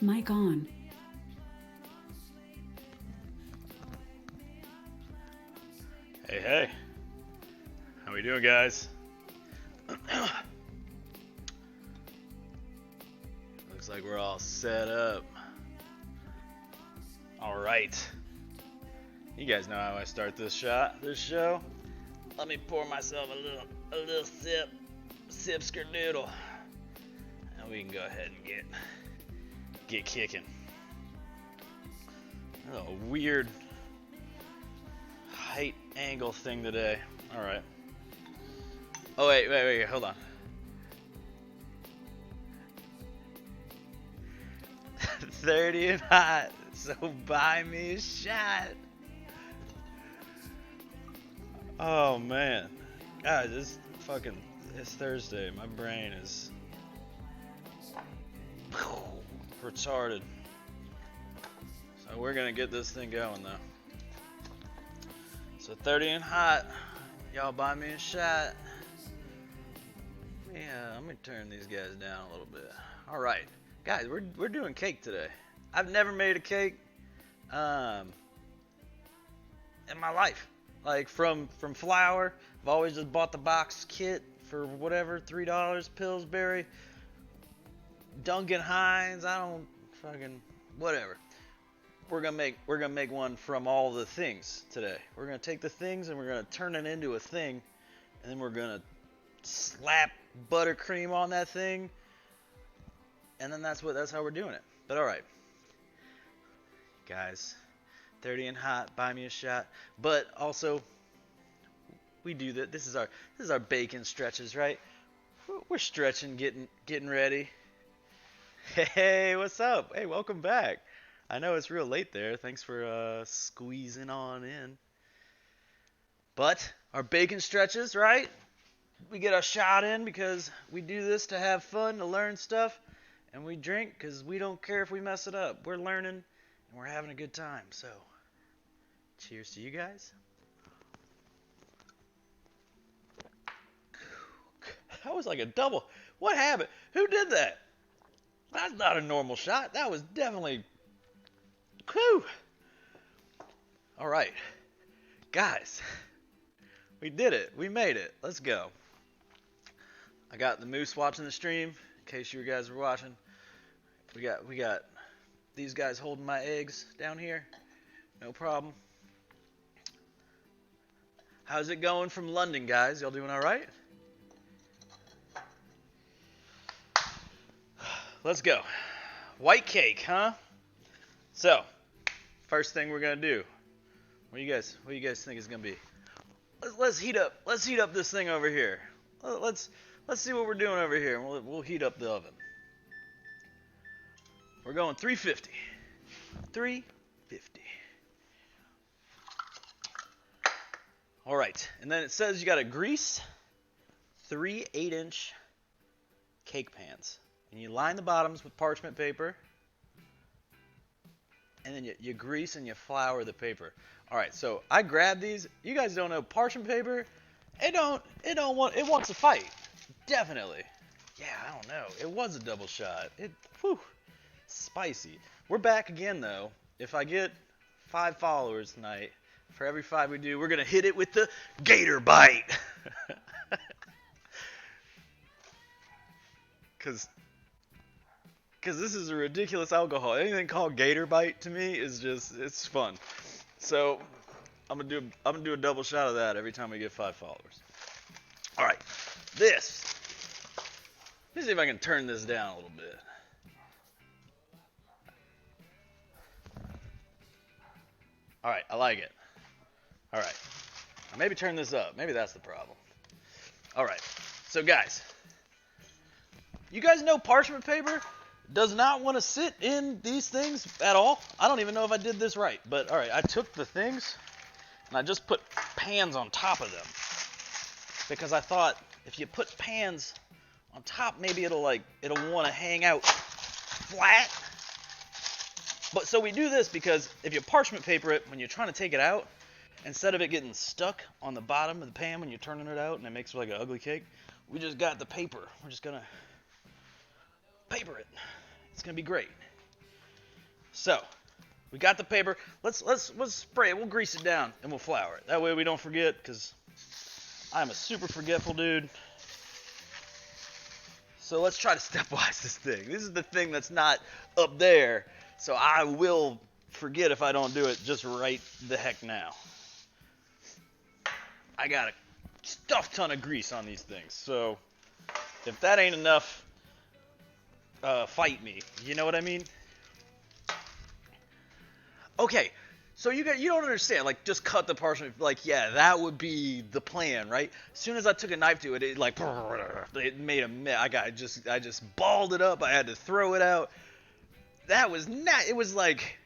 Mic on. Hey, hey. How we doing, guys? Looks like we're all set up. All right. You guys know how I start this show. Let me pour myself a little sip skernoodle, and we can go ahead and get kicking. A weird height angle thing today. All right. Oh wait, hold on. 30 and hot, so buy me a shot. Oh man, guys, it's Thursday. My brain is retarded. So we're gonna get this thing going though. So 30 and hot, y'all buy me a shot. Yeah, I'm gonna turn these guys down a little bit. All right, guys, we're doing cake today. I've never made a cake in my life. Like from flour, I've always just bought the box kit for whatever, $3, Pillsbury, Duncan Hines, I don't fucking whatever. We're gonna make one from all the things today. We're gonna take the things and we're gonna turn it into a thing, and then we're gonna slap buttercream on that thing, and then that's how we're doing it. But all right, guys, 30 and hot, buy me a shot. But also, we do that. This is our bacon stretches, right? We're stretching, getting ready. Hey, what's up? Hey, welcome back. I know it's real late there. Thanks for squeezing on in. But our bacon stretches, right? We get our shot in because we do this to have fun, to learn stuff, and we drink because we don't care if we mess it up. We're learning and we're having a good time. So, cheers to you guys. That was like a double. What happened? Who did that? That's not a normal shot. That was definitely. Whew. All right, guys, we did it. We made it. Let's go. I got the moose watching the stream. In case you guys were watching, we got these guys holding my eggs down here. No problem. How's it going from London, guys? Y'all doing all right? Let's go. White cake, huh? So, first thing we're gonna do. What do you guys think it's gonna be? Let's heat up this thing over here. Let's see what we're doing over here, and we'll heat up the oven. We're going 350. 350. All right, and then it says you gotta grease 3 8-inch cake pans, and you line the bottoms with parchment paper. And then you grease and you flour the paper. All right, so I grabbed these. You guys don't know parchment paper. It wants to fight. Definitely. Yeah, I don't know. It was a double shot. Spicy. We're back again though. If I get 5 followers tonight, for every 5 we do, we're gonna hit it with the gator bite. Because this is a ridiculous alcohol. Anything called gator bite to me is it's fun. So I'm gonna do a double shot of that every time we get 5 followers. All right, let me see if I can turn this down a little bit. All right, I like it. All right, maybe turn this up. Maybe that's the problem. All right, so guys, you guys know parchment paper does not want to sit in these things at all. I don't even know if I did this right, but all right, I took the things and I just put pans on top of them because I thought if you put pans on top, maybe it'll want to hang out flat. But so we do this because if you parchment paper it when you're trying to take it out, instead of it getting stuck on the bottom of the pan when you're turning it out and it makes like an ugly cake, we just got the paper. We're just gonna paper it. It's gonna be great. So, we got the paper. Let's spray it. We'll grease it down and we'll flour it. That way we don't forget, because I'm a super forgetful dude. So let's try to stepwise this thing. This is the thing that's not up there, so I will forget if I don't do it just right the heck now. I got a stuff ton of grease on these things, so if that ain't enough, fight me. You know what I mean? Okay, so you don't understand. Like, just cut the parchment. Like, yeah, that would be the plan, right? As soon as I took a knife to it, it made a mess. I just balled it up. I had to throw it out. That was not. It was like,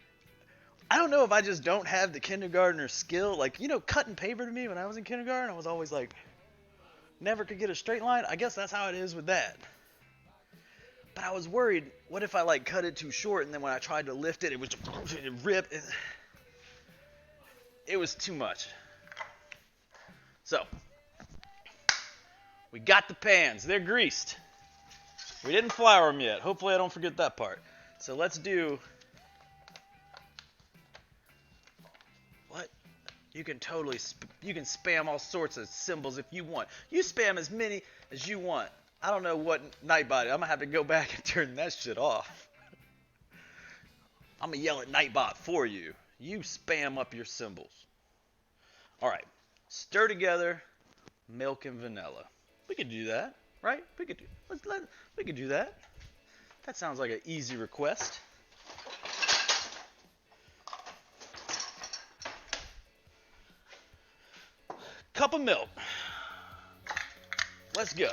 I don't know if I just don't have the kindergartner skill. Like, cutting paper to me when I was in kindergarten, I was always like, never could get a straight line. I guess that's how it is with that. But I was worried, what if I cut it too short, and then when I tried to lift it, it ripped. It was too much. So, we got the pans. They're greased. We didn't flour them yet. Hopefully I don't forget that part. So let's do... What? You can totally... You can spam all sorts of symbols if you want. You spam as many as you want. I don't know what Nightbot is. I'm going to have to go back and turn that shit off. I'm going to yell at Nightbot for you. You spam up your symbols. All right. Stir together milk and vanilla. We could do that, right? We could do that. That sounds like an easy request. Cup of milk. Let's go.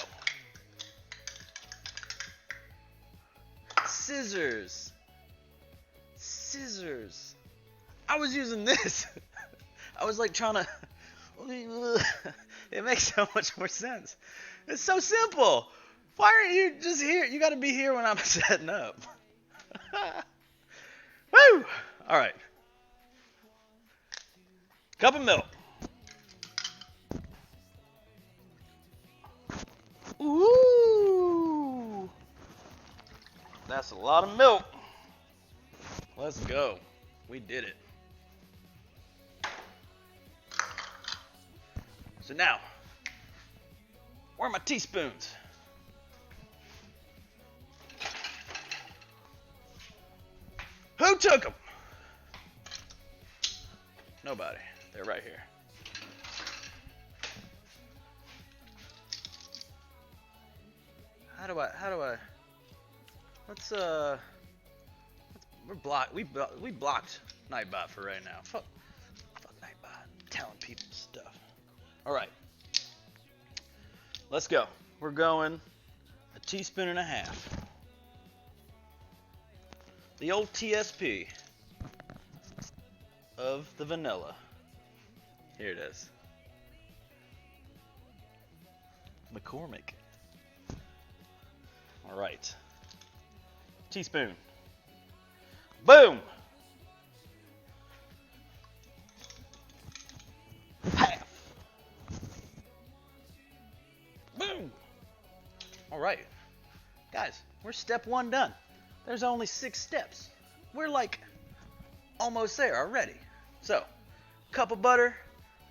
Scissors. I was using this. I was trying to... It makes so much more sense. It's so simple. Why aren't you just here? You got to be here when I'm setting up. Woo! All right. Cup of milk. Ooh. That's a lot of milk. Let's go. We did it. So now, where are my teaspoons? Who took them? Nobody. They're right here. How do I? We blocked Nightbot for right now. Fuck Nightbot. Telling people stuff. All right. Let's go. We're going a teaspoon and a half. The old TSP of the vanilla. Here it is. McCormick. All right. Teaspoon. Boom. Half. Boom. All right. Guys, we're step 1 done. There's only 6 steps. We're almost there already. So, cup of butter,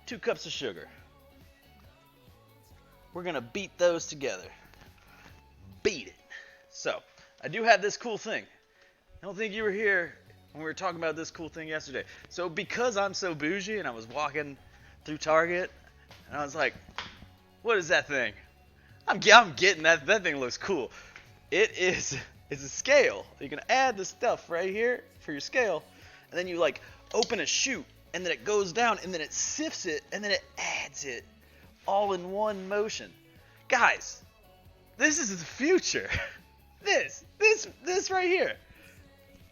2 cups of sugar. We're going to beat those together. Beat it. So, I do have this cool thing. I don't think you were here when we were talking about this cool thing yesterday. So because I'm so bougie and I was walking through Target and I was like, what is that thing? I'm getting that. That thing looks cool. It's a scale. You can add the stuff right here for your scale, and then you open a chute, and then it goes down, and then it sifts it, and then it adds it all in one motion. Guys, this is the future. This right here.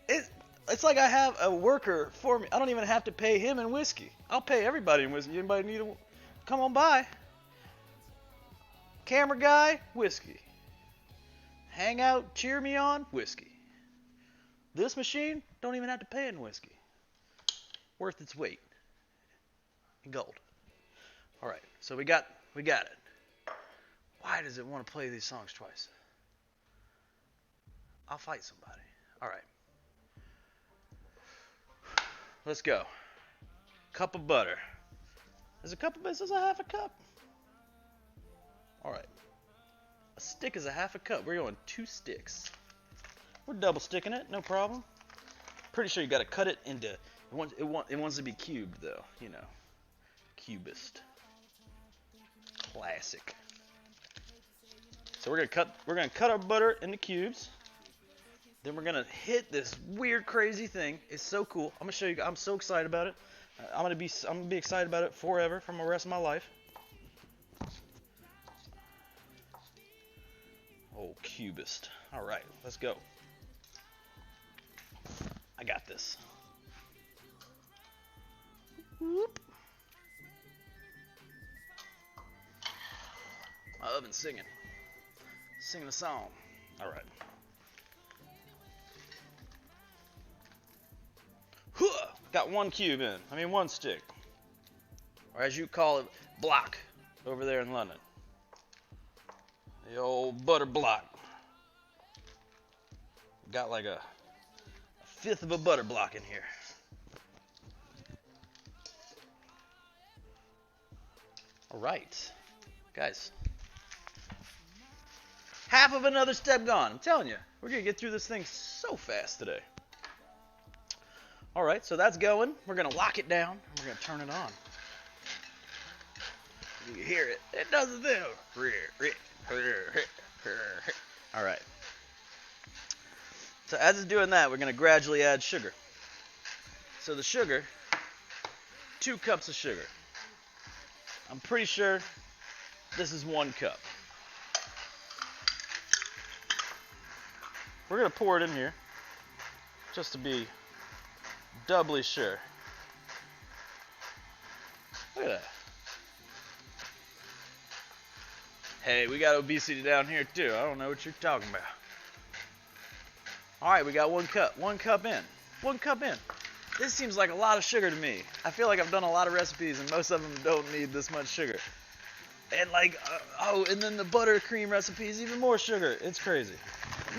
It's like I have a worker for me. I don't even have to pay him in whiskey. I'll pay everybody in whiskey. Anybody need come on by. Camera guy, whiskey. Hang out, cheer me on, whiskey. This machine, don't even have to pay in whiskey. Worth its weight in gold. All right, so we got it. Why does it want to play these songs twice? I'll fight somebody. All right. let's go. Cup of butter. Is this a half a cup? All right. A stick is a half a cup. We're going 2 sticks. We're double sticking it, no problem. Pretty sure you got to cut it into. It wants to be cubed though, you know. Cubist. Classic. So we're gonna cut our butter into cubes. Then we're gonna hit this weird, crazy thing. It's so cool. I'm gonna show you. I'm so excited about it. I'm gonna be excited about it forever, for the rest of my life. Oh, cubist. All right, let's go. I got this. Whoop. My oven's singing a song. All right. Got 1 cube in. 1 stick. Or as you call it, block over there in London. The old butter block. Got like a 1/5 of a butter block in here. All right, guys. Half of another step gone. I'm telling you, we're gonna get through this thing so fast today. All right, so that's going. We're gonna lock it down. And we're gonna turn it on. You can hear it. It does the thing. All right. So as it's doing that, we're gonna gradually add sugar. So the sugar, 2 cups of sugar. I'm pretty sure this is 1 cup. We're gonna pour it in here just to be doubly sure. Look at that. Hey, we got obesity down here too. I don't know what you're talking about. All right, we got 1 cup. 1 cup in. 1 cup in. This seems like a lot of sugar to me. I feel like I've done a lot of recipes and most of them don't need this much sugar. And like, and then the buttercream recipe is even more sugar. It's crazy.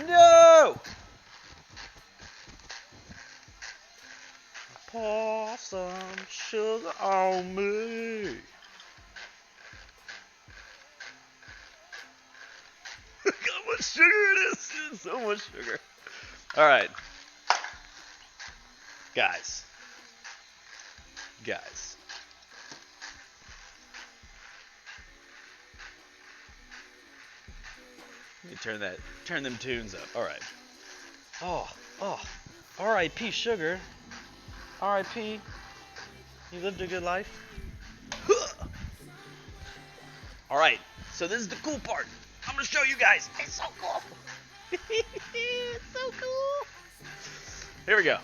No! Pour some sugar on me. Look how much sugar it is. It's so much sugar. All right. Guys. Let me turn them tunes up. All right. Oh, R.I.P. sugar. R.I.P. You lived a good life. All right. So this is the cool part. I'm gonna show you guys. It's so cool. It's so cool. Here we go.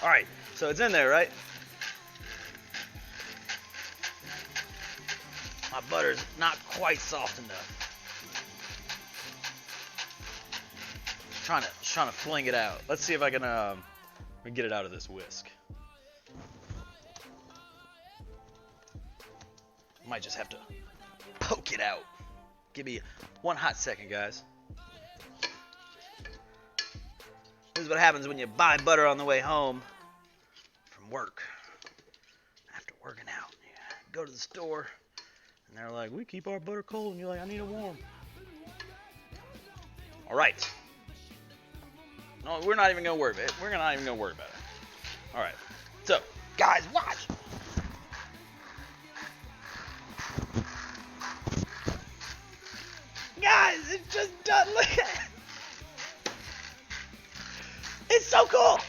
All right. So it's in there, right? My butter's not quite soft enough. Trying to fling it out. Let's see if I can get it out of this whisk. Might just have to poke it out. Give me 1 hot second, guys. This is what happens when you buy butter on the way home from work. After working out, you go to the store, and they're like, "We keep our butter cold," and you're like, "I need it warm." All right. No, we're not even gonna worry about it. We're not even gonna worry about it. All right. So, guys, watch. Guys, it's just done. Look at it. It's so cool.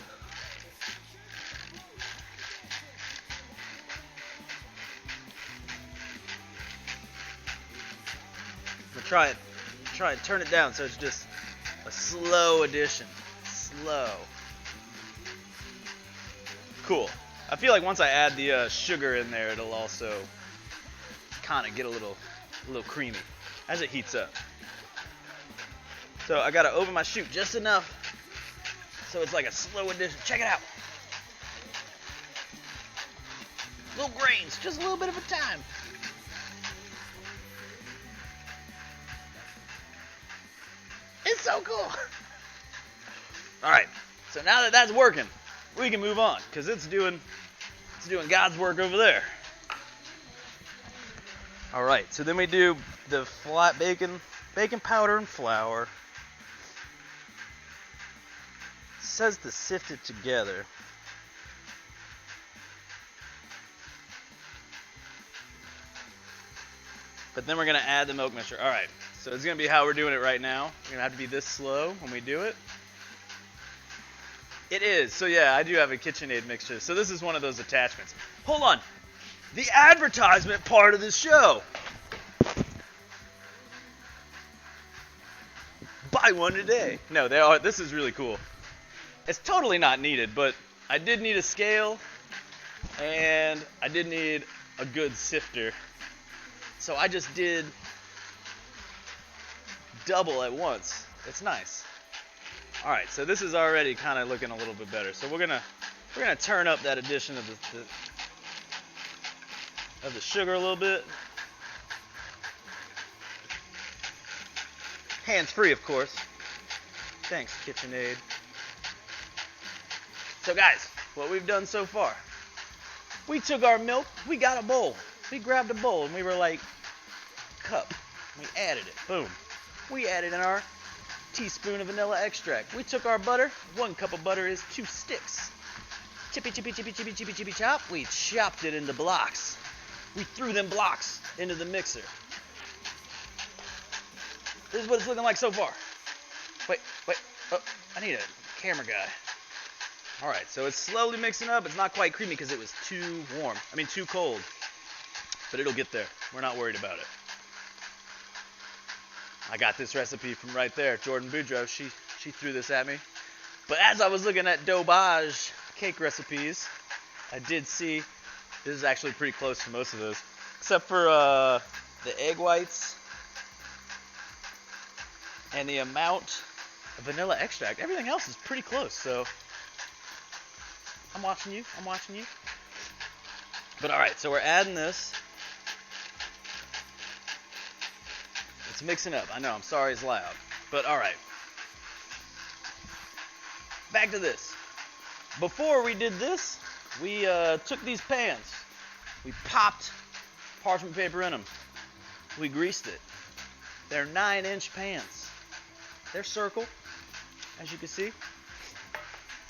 I'm gonna try and turn it down so it's just a slow addition. Slow. Cool. I feel like once I add the sugar in there, it'll also kind of get a little creamy as it heats up. So I gotta open my chute just enough so it's like a slow addition. Check it out. Little grains, just a little bit of a time. It's so cool. All right, so now that that's working, we can move on because it's doing God's work over there. All right, so then we do the flat baking powder and flour. It says to sift it together. But then we're going to add the milk mixture. All right, so it's going to be how we're doing it right now. We're going to have to be this slow when we do it. It is. So yeah, I do have a KitchenAid mixture. So this is one of those attachments. Hold on. The advertisement part of this show. Buy one today. No, they are. This is really cool. It's totally not needed, but I did need a scale, and I did need a good sifter. So I just did double at once. It's nice. All right, so this is already kind of looking a little bit better. So we're gonna turn up that addition of the sugar a little bit. Hands free, of course. Thanks, KitchenAid. So guys, what we've done so far, we took our milk, we got a bowl. We grabbed a bowl and we were like, cup. We added it. Boom. We added in our teaspoon of vanilla extract. We took our butter. 1 cup of butter is 2 sticks. Chippy, chippy, chippy, chippy, chippy, chippy, chop. We chopped it into blocks. We threw them blocks into the mixer. This is what it's looking like so far. Wait. Oh, I need a camera guy. All right, so it's slowly mixing up. It's not quite creamy because it was too cold. But it'll get there. We're not worried about it. I got this recipe from right there. Jordan Boudreaux, she threw this at me. But as I was looking at Daubage cake recipes, I did see this is actually pretty close to most of those, except for the egg whites and the amount of vanilla extract. Everything else is pretty close, so I'm watching you. But all right, so we're adding this. It's mixing up. I know, I'm sorry it's loud. But all right. Back to this. Before we did this, we took these pans. We popped parchment paper in them. We greased it. They're 9-inch pans. They're circle, as you can see.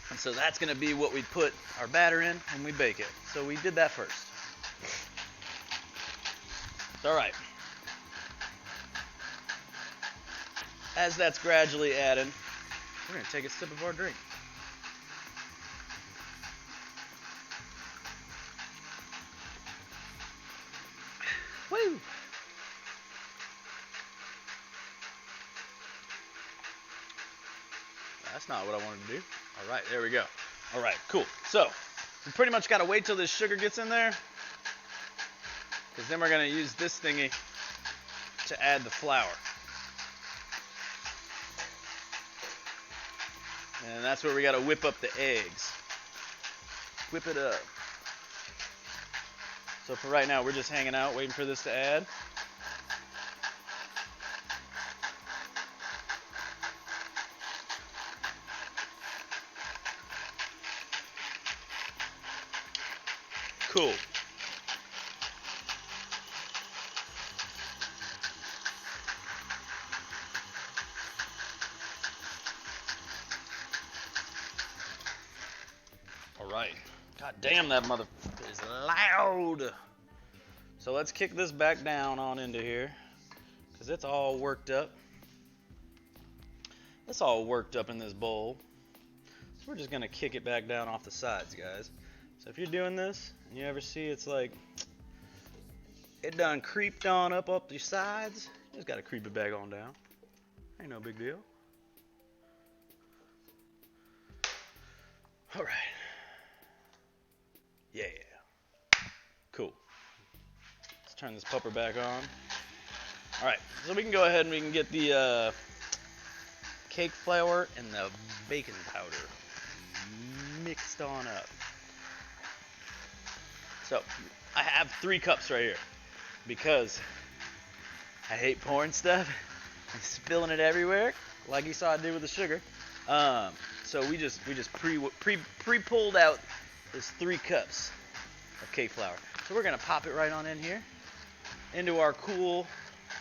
And so that's going to be what we put our batter in when we bake it. So we did that first. All right. As that's gradually added, we're going to take a sip of our drink. Woo! That's not what I wanted to do. All right, there we go. All right, cool. So we pretty much got to wait till this sugar gets in there, because then we're going to use this thingy to add the flour. And that's where we got to whip up the eggs. Whip it up. So for right now, we're just hanging out, waiting for this to add. Cool. All right. God damn, that mother is loud. So let's kick this back down on into here, because it's all worked up. It's all worked up in this bowl. So we're just going to kick it back down off the sides, guys. So if you're doing this, and you ever see it's like, it done creeped on up your sides, you just got to creep it back on down. Ain't no big deal. All right. Yeah. Cool. Let's turn this pupper back on. All right, so we can go ahead and we can get the cake flour and the baking powder mixed on up. So I have 3 cups right here because I hate pouring stuff and spilling it everywhere like you saw I did with the sugar. So So we just pre-pulled out this 3 cups of cake flour. So we're gonna pop it right on in here into our cool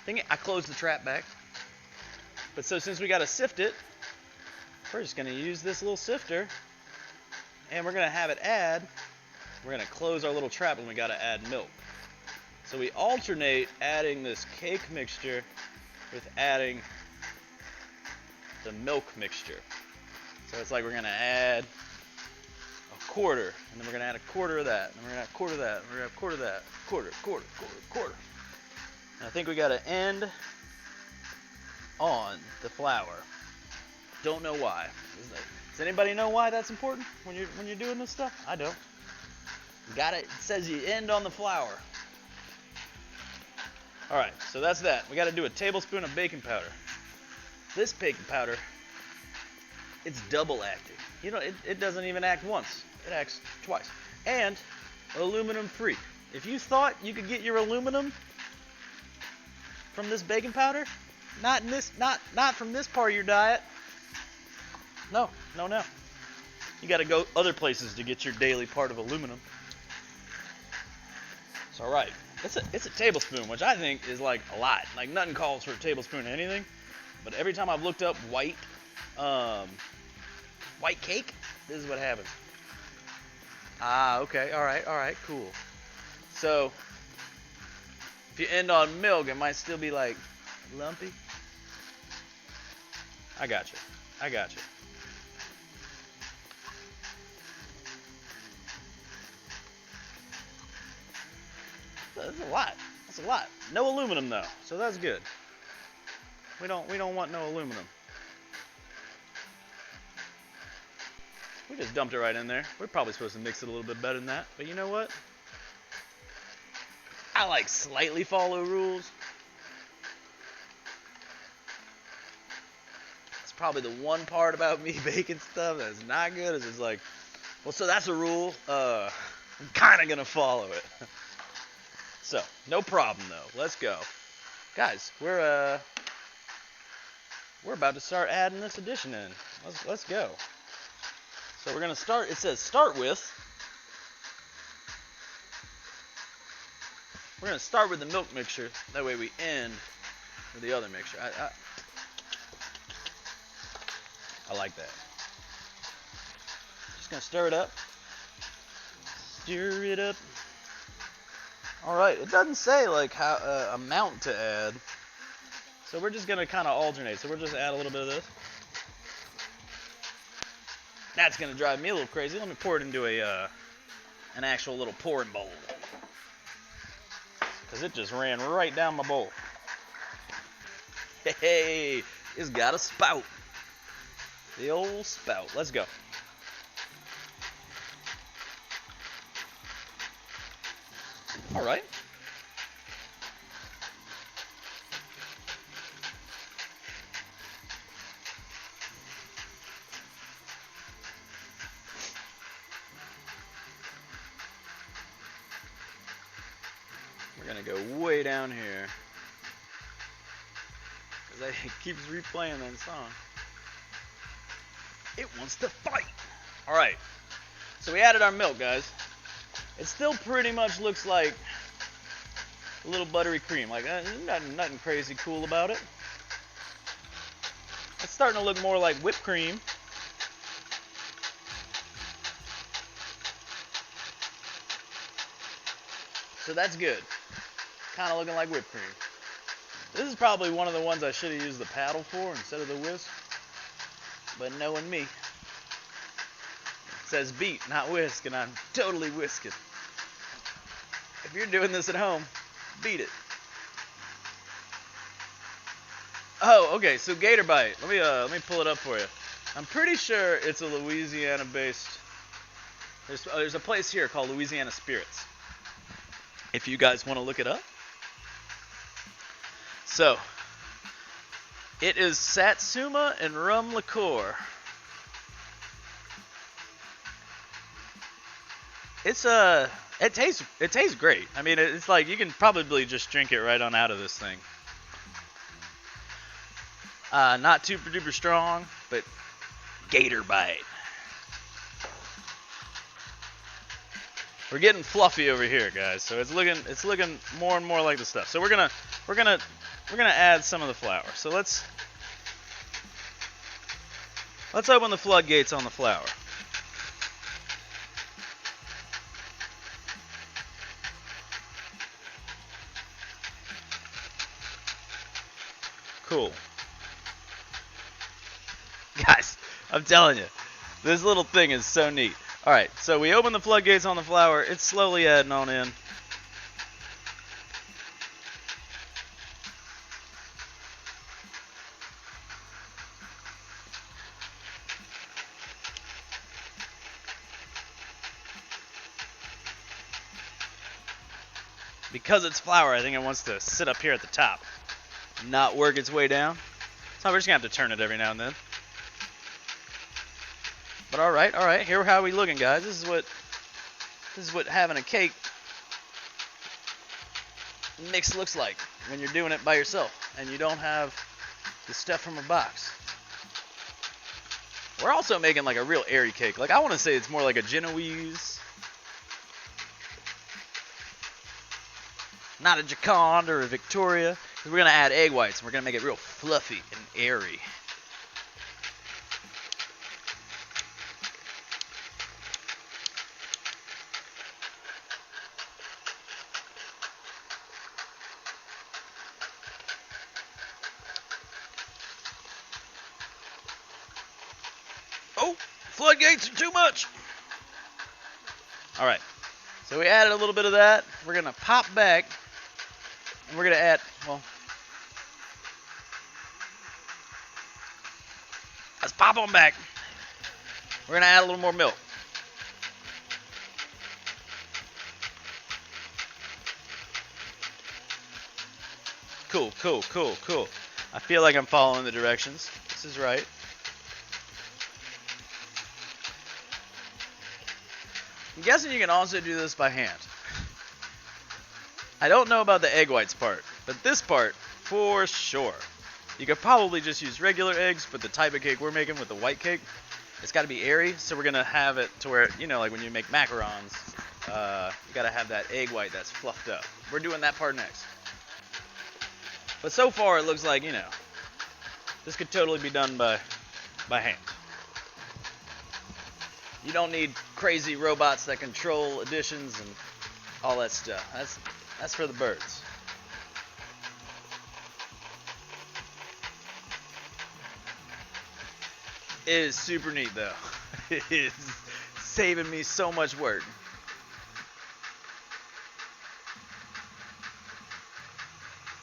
thing. I closed the trap back. But so since we gotta sift it, we're just gonna use this little sifter, and we're gonna have it add. We're gonna close our little trap when we gotta add milk. So we alternate adding this cake mixture with adding the milk mixture. So it's like we're gonna add a quarter, and then we're gonna add a quarter of that, and we're gonna add a quarter of that, and we're gonna add a quarter of that, quarter. And I think we gotta end on the flour. Don't know why. Does anybody know why that's important when you're doing this stuff? I don't. Got it. It says you end on the flour. All right, so that's that. We got to do a tablespoon of baking powder. This baking powder, it's double acting. You know, it doesn't even act once. It acts twice. And aluminum free. If you thought you could get your aluminum from this baking powder, not from this part of your diet. No. You got to go other places to get your daily part of aluminum. It's all right. It's a tablespoon, which I think is like a lot. Like nothing calls for a tablespoon of anything. But every time I've looked up white cake, this is what happens. Okay, all right, cool. So if you end on milk, it might still be like lumpy. I got you. That's a lot. No aluminum though, so that's good. We don't want no aluminum. We just dumped it right in there. We're probably supposed to mix it a little bit better than that, but you know what? I like slightly follow rules. That's probably the one part about me baking stuff that's not good. Is it's like, well, so that's a rule. I'm kind of gonna follow it. So, no problem though. Let's go. Guys, we're about to start adding this addition in. Let's go. So we're going to start, it says start with. We're going to start with the milk mixture. That way we end with the other mixture. I like that. Just going to stir it up. Stir it up. Alright, it doesn't say like how amount to add. So we're just going to kind of alternate. So we'll just add a little bit of this. That's going to drive me a little crazy. Let me pour it into an actual little pouring bowl. Because it just ran right down my bowl. Hey, it's got a spout. The old spout. Let's go. All right. We're going to go way down here. Because it keeps replaying that song. It wants to fight. All right. So we added our milk, guys. It still pretty much looks like a little buttery cream. Like, nothing crazy cool about it. It's starting to look more like whipped cream. So that's good. Kind of looking like whipped cream. This is probably one of the ones I should have used the paddle for instead of the whisk. But knowing me, it says beat, not whisk, and I'm totally whisking. If you're doing this at home, beat it. Oh, okay, so Gator Bite. Let me pull it up for you. I'm pretty sure it's a Louisiana-based. There's a place here called Louisiana Spirits. If you guys want to look it up. So, it is Satsuma and rum liqueur. It tastes great. I mean, it's like you can probably just drink it right on out of this thing. Not super duper strong, but gator bite. We're getting fluffy over here, guys. So it's looking more and more like the stuff. So we're gonna add some of the flour. So let's open the floodgates on the flour. Cool. Guys, I'm telling you, this little thing is so neat. All right, so we open the floodgates on the flour. It's slowly adding on in. Because it's flour, I think it wants to sit up here at the top, not work its way down. So we're just gonna have to turn it every now and then. But all right. Here, how are we looking, guys? This is what having a cake mix looks like when you're doing it by yourself and you don't have the stuff from a box. We're also making like a real airy cake. Like, I want to say it's more like a Genoese, not a Jacond or a Victoria. We're gonna add egg whites and we're gonna make it real fluffy and airy. Oh, floodgates are too much. All right, so we added a little bit of that. We're gonna pop back, and we're gonna add, well, let's pop on back. We're gonna add a little more milk. Cool. I feel like I'm following the directions. This is right. I'm guessing you can also do this by hand. I don't know about the egg whites part, but this part, for sure. You could probably just use regular eggs, but the type of cake we're making with the white cake, it's got to be airy, so we're going to have it to where, you know, like when you make macarons, you got to have that egg white that's fluffed up. We're doing that part next. But so far, it looks like, you know, this could totally be done by hand. You don't need crazy robots that control additions and all that stuff. That's for the birds. It is super neat though. It is saving me so much work.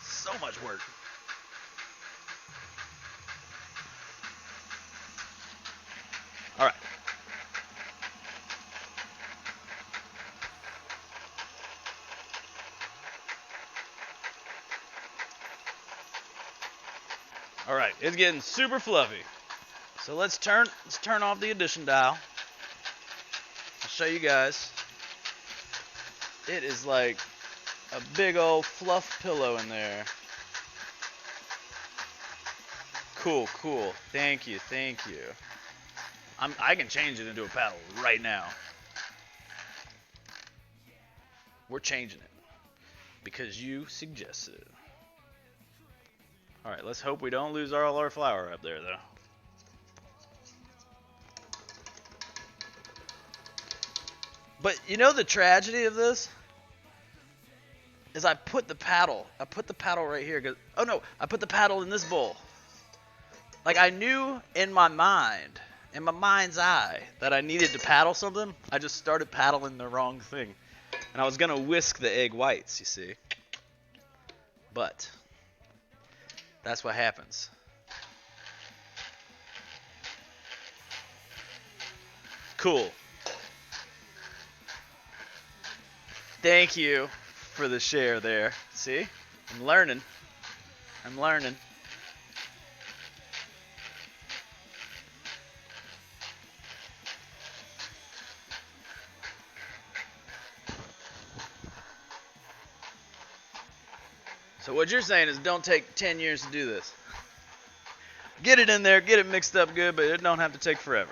So much work. All right. All right, it's getting super fluffy. So let's turn off the addition dial. I'll show you guys. It is like a big old fluff pillow in there. Cool. Thank you. I can change it into a paddle right now. We're changing it because you suggested it. All right, let's hope we don't lose all our flour up there, though. But you know the tragedy of this is I put the paddle right here. I put the paddle in this bowl. Like, I knew in my mind's eye, that I needed to paddle something. I just started paddling the wrong thing. And I was going to whisk the egg whites, you see. But that's what happens. Cool. Thank you for the share there. See? I'm learning. So what you're saying is don't take 10 years to do this. Get it in there, get it mixed up good, but it don't have to take forever.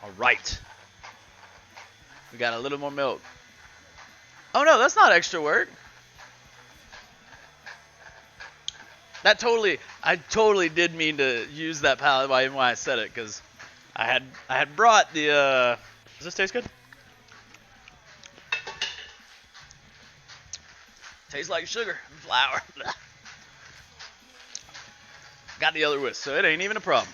All right. We got a little more milk. Oh no, that's not extra work. I totally did mean to use that palette when I said it, because I had brought the. Does this taste good? Tastes like sugar and flour. Got the other whisk, so it ain't even a problem.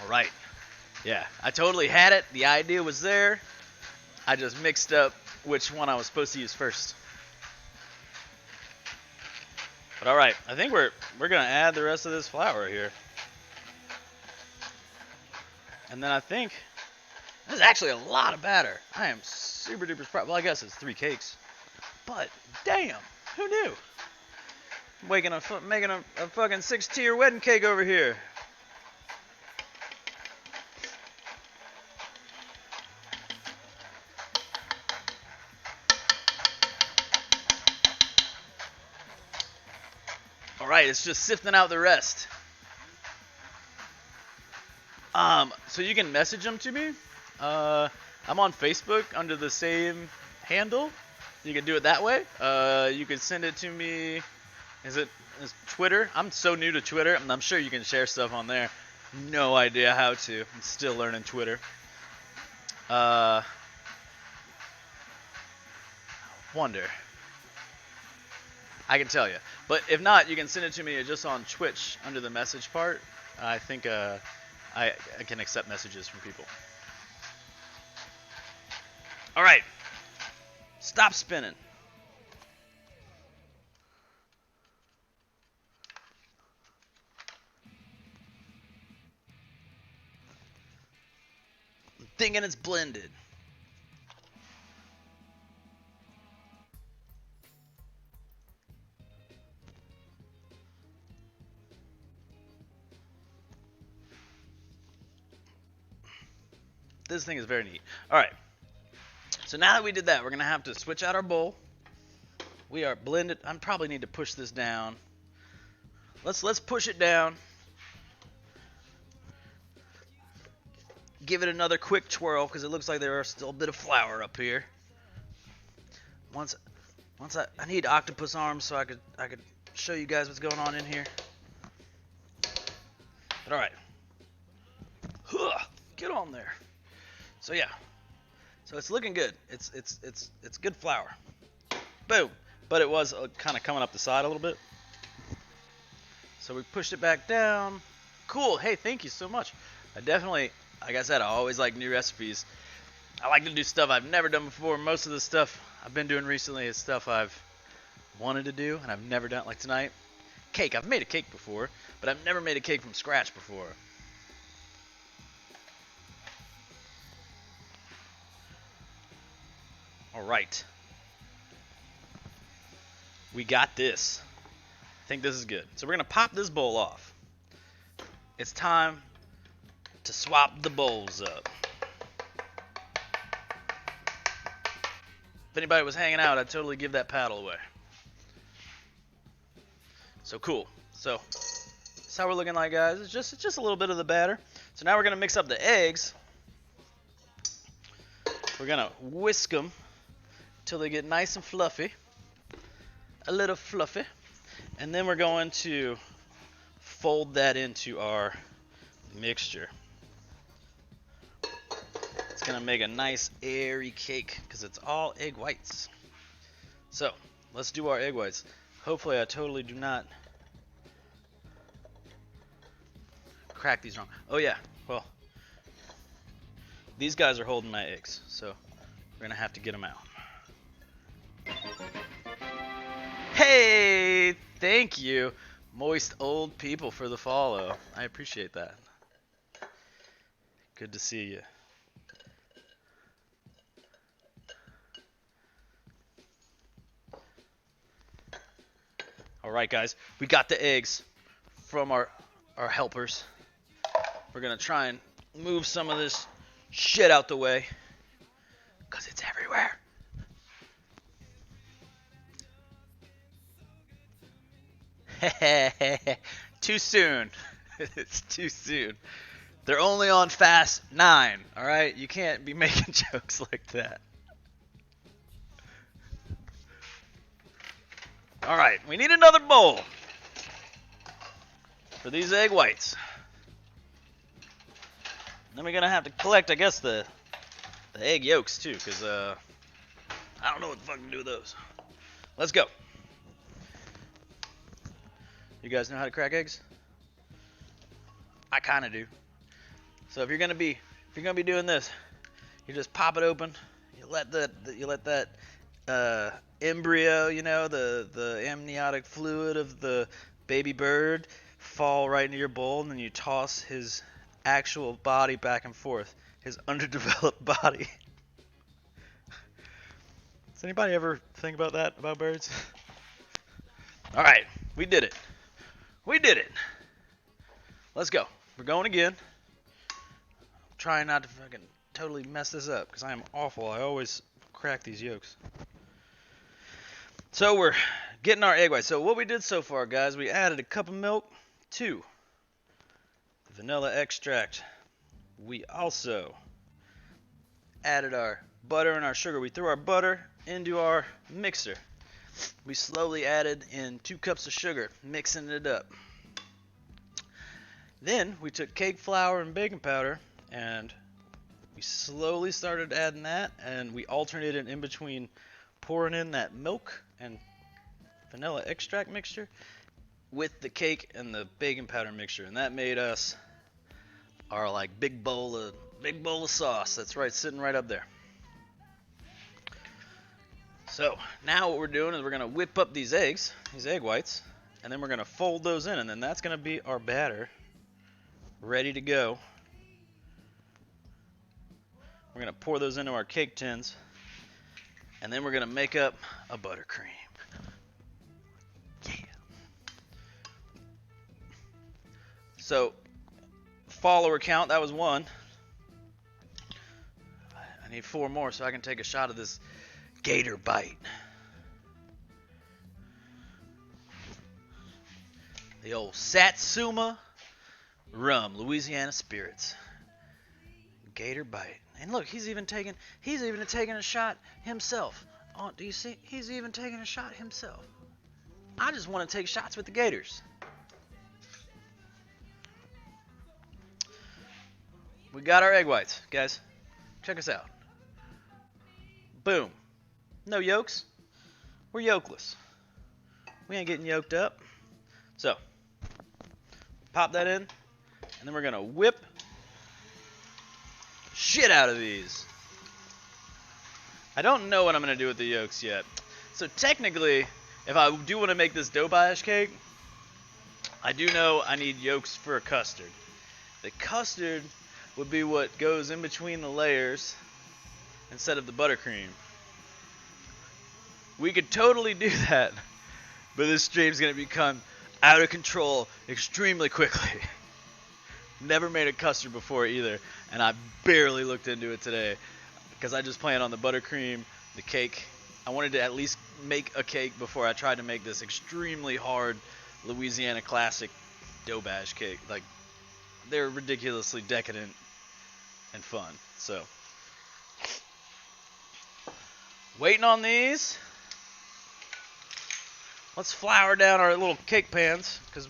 All right. Yeah, I totally had it. The idea was there. I just mixed up which one I was supposed to use first. But all right, I think we're gonna add the rest of this flour here, and then I think this is actually a lot of batter. I am super duper surprised. Well, I guess it's 3 cakes, but damn, who knew? Making a fucking 6-tier wedding cake over here. All right, it's just sifting out the rest. So you can message them to me. I'm on Facebook under the same handle. You can do it that way. You can send it to me. Is Twitter? I'm so new to Twitter. I'm sure you can share stuff on there. No idea how to. I'm still learning Twitter. Wonder. I can tell you. But if not, you can send it to me just on Twitch under the message part. I think I can accept messages from people. All right. Stop spinning. I'm thinking it's blended. This thing is very neat. All right. So now that we did that, we're going to have to switch out our bowl. We are blended. I probably need to push this down. Let's push it down. Give it another quick twirl because it looks like there is still a bit of flour up here. Once I need octopus arms so I could show you guys what's going on in here. But all right. Get on there. So yeah. So it's looking good. It's good flour. Boom. But it was kind of coming up the side a little bit. So we pushed it back down. Cool. Hey, thank you so much. I definitely, like I said, I always like new recipes. I like to do stuff I've never done before. Most of the stuff I've been doing recently is stuff I've wanted to do and I've never done. Like tonight, cake. I've made a cake before, but I've never made a cake from scratch before. All right. We got this. I think this is good. So we're going to pop this bowl off. It's time to swap the bowls up. If anybody was hanging out, I'd totally give that paddle away. So cool. So that's how we're looking like, guys. It's just a little bit of the batter. So now we're going to mix up the eggs. We're going to whisk them till they get nice and fluffy. A little fluffy. And then we're going to fold that into our mixture. It's going to make a nice airy cake because it's all egg whites. So let's do our egg whites. Hopefully I totally do not crack these wrong. Oh yeah, well, these guys are holding my eggs, so we're going to have to get them out. Hey, thank you, moist old people, for the follow. I appreciate that. Good to see you. Alright guys, we got the eggs from our helpers. We're gonna try and move some of this shit out the way, because it's everywhere. Too soon. It's too soon. They're only on fast 9, alright? You can't be making jokes like that. Alright, we need another bowl for these egg whites. Then we're gonna have to collect, I guess, the egg yolks too, because I don't know what the fuck to do with those. Let's go. You guys know how to crack eggs? I kind of do. So if you're gonna be doing this, you just pop it open. You let that embryo, you know, the amniotic fluid of the baby bird fall right into your bowl, and then you toss his actual body back and forth, his underdeveloped body. Does anybody ever think about that about birds? All right, we did it. We did it. Let's go. We're going again. I'm trying not to fucking totally mess this up, because I am awful. I always crack these yolks. So we're getting our egg white. So what we did so far, guys, we added a cup of milk to the vanilla extract. We also added our butter and our sugar. We threw our butter into our mixer. We slowly added in 2 cups of sugar, mixing it up. Then we took cake flour and baking powder, and we slowly started adding that, and we alternated in between pouring in that milk and vanilla extract mixture with the cake and the baking powder mixture, and that made us our like big bowl of sauce. That's right, sitting right up there. So now what we're doing is we're gonna whip up these eggs, these egg whites, and then we're gonna fold those in, and then that's gonna be our batter ready to go. We're gonna pour those into our cake tins, and then we're gonna make up a buttercream. Yeah. So follower count, that was 1. I need 4 more so I can take a shot of this gator bite. The old Satsuma rum, Louisiana spirits. Gator bite. And look, he's even taking a shot himself. Oh, do you see? He's even taking a shot himself. I just want to take shots with the gators. We got our egg whites, guys. Check us out. Boom. No yolks. We're yolkless. We ain't getting yolked up. So, pop that in, and then we're going to whip shit out of these. I don't know what I'm going to do with the yolks yet. So technically, if I do want to make this dough bash cake, I do know I need yolks for a custard. The custard would be what goes in between the layers instead of the buttercream. We could totally do that, but this stream's going to become out of control extremely quickly. Never made a custard before either, and I barely looked into it today because I just plan on the buttercream, the cake. I wanted to at least make a cake before I tried to make this extremely hard Louisiana classic dough bash cake. Like, they're ridiculously decadent and fun. So, waiting on these. Let's flour down our little cake pans, because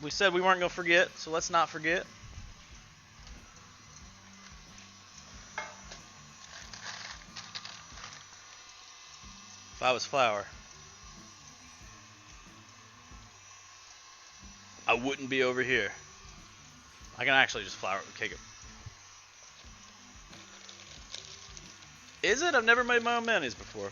we said we weren't going to forget, so let's not forget. If I was flour, I wouldn't be over here. I can actually just flour the cake. Is it? I've never made my own mayonnaise before.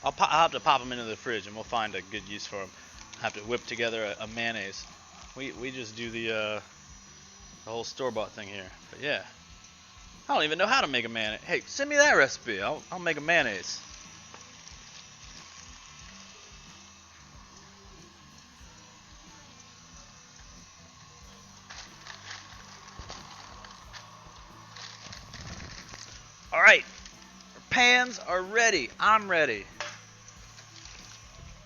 I'll have to pop them into the fridge, and we'll find a good use for them. I'll have to whip together a mayonnaise. We just do the whole store-bought thing here. But yeah. I don't even know how to make a mayonnaise. Hey, send me that recipe. I'll make a mayonnaise. All right, our pans are ready. I'm ready.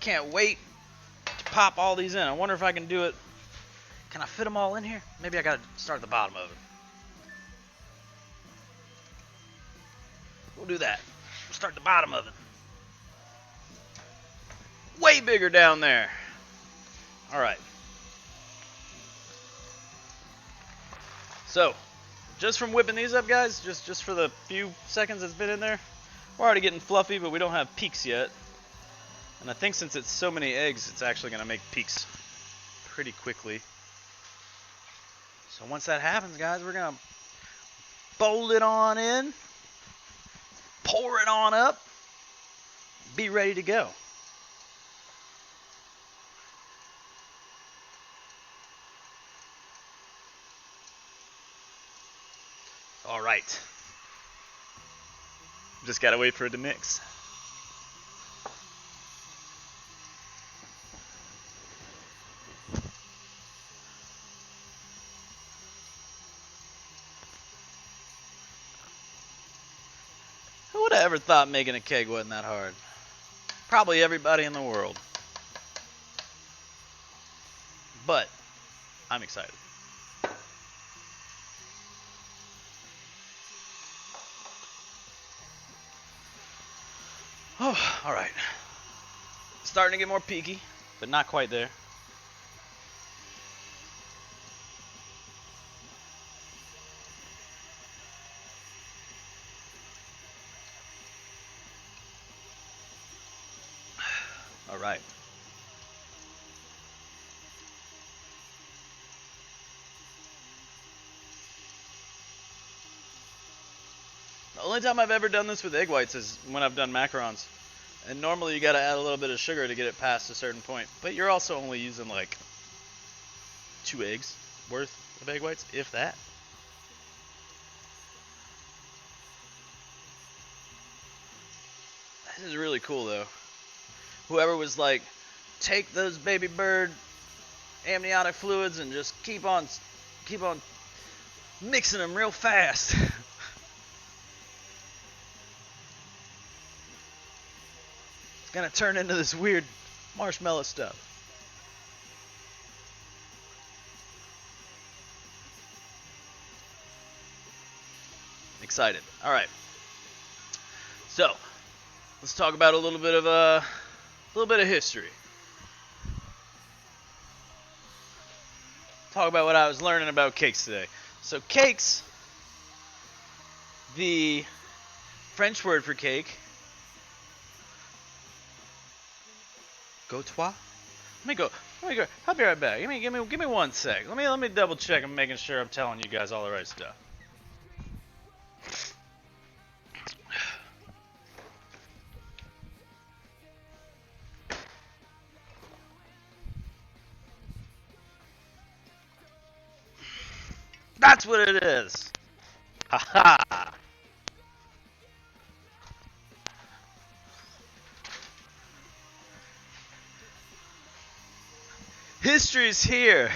Can't wait to pop all these in. I wonder if I can do it. Can I fit them all in here? Maybe I gotta start at the bottom of it. We'll do that. We'll start at the bottom of it. Way bigger down there. All right. So, just from whipping these up, guys, just for the few seconds it's been in there, we're already getting fluffy, but we don't have peaks yet. And I think since it's so many eggs, it's actually going to make peaks pretty quickly. So once that happens, guys, we're going to fold it on in, pour it on up, be ready to go. All right. Just got to wait for it to mix. Who would have ever thought making a cake wasn't that hard? Probably everybody in the world. But I'm excited. Oh, all right. Starting to get more peaky, but not quite there. All right. The only time I've ever done this with egg whites is when I've done macarons. And normally you gotta add a little bit of sugar to get it past a certain point. But you're also only using like 2 eggs worth of egg whites, if that. This is really cool though. Whoever was like, take those baby bird amniotic fluids and just keep on mixing them real fast. It's gonna turn into this weird marshmallow stuff. Excited. All right. So let's talk about a little bit of history. Talk about what I was learning about cakes today. So cakes, the French word for cake, Gautois. Let me go. I'll be right back. Give me 1 sec. Let me double check. I'm making sure I'm telling you guys all the right stuff. That's what it is. Ha ha. History's here.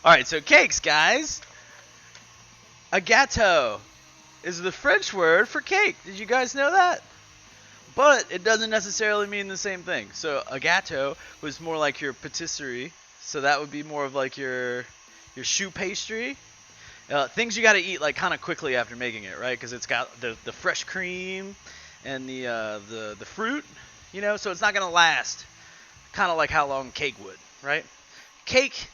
Alright, so cakes, guys. A gâteau is the French word for cake. Did you guys know that? But it doesn't necessarily mean the same thing. So a gâteau was more like your patisserie. So that would be more of like your choux pastry. Things you got to eat like kind of quickly after making it, right? Because it's got the fresh cream and the fruit, you know. So it's not gonna last. Kind of like how long cake would, right? Cake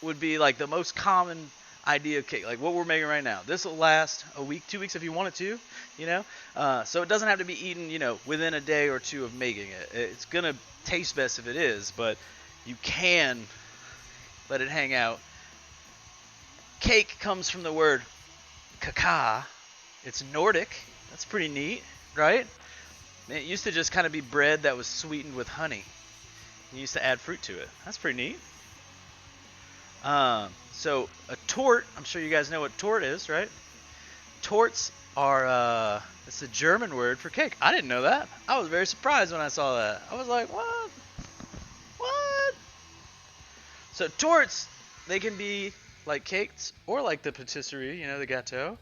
would be like the most common idea of cake, like what we're making right now. This will last a week, 2 weeks if you want it to, you know. So it doesn't have to be eaten, you know, within a day or two of making it. It's gonna taste best if it is, but you can let it hang out. Cake comes from the word kaka. It's Nordic. That's pretty neat, right? It used to just kind of be bread that was sweetened with honey. You used to add fruit to it. That's pretty neat. So a tort, I'm sure you guys know what tort is, right? Torts are it's a German word for cake. I didn't know that. I was very surprised when I saw that. I was like, what? What? So torts, they can be like cakes or like the patisserie, you know, the gâteau.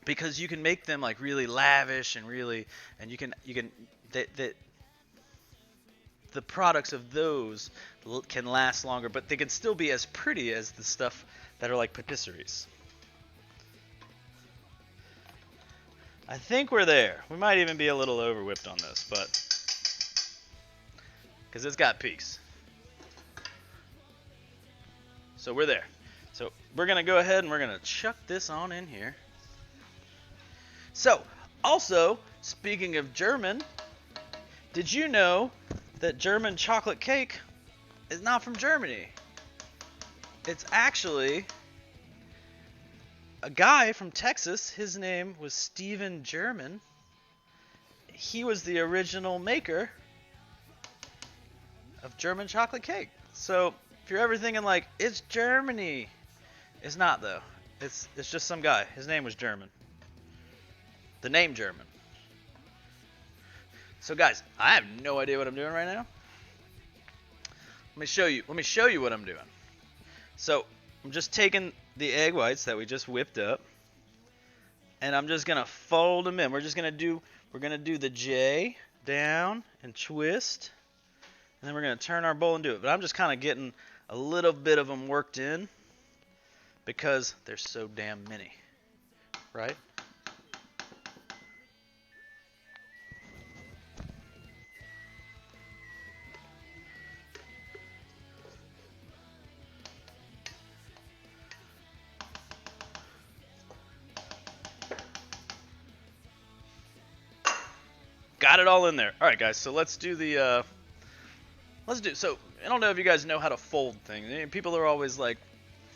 Because you can make them like really lavish and really, and you can the products of those can last longer, but they can still be as pretty as the stuff that are like patisseries. I think we're there. We might even be a little over whipped on this, but because it's got peaks. So we're there. So we're gonna go ahead and we're gonna chuck this on in here. So also, speaking of German, did you know that German chocolate cake is not from Germany? It's actually a guy from Texas. His name was Stephen German. He was the original maker of German chocolate cake. So if you're ever thinking like, it's Germany, it's not though. It's just some guy. His name was German. The name German. So guys, I have no idea what I'm doing right now. Let me show you what I'm doing. So I'm just taking the egg whites that we just whipped up, and I'm just gonna fold them in. We're gonna do the J down and twist, and then we're gonna turn our bowl and do it. But I'm just kind of getting a little bit of them worked in because they're so damn many, right? Got it all in there. All right, guys. So let's do the. So I don't know if you guys know how to fold things. People are always like,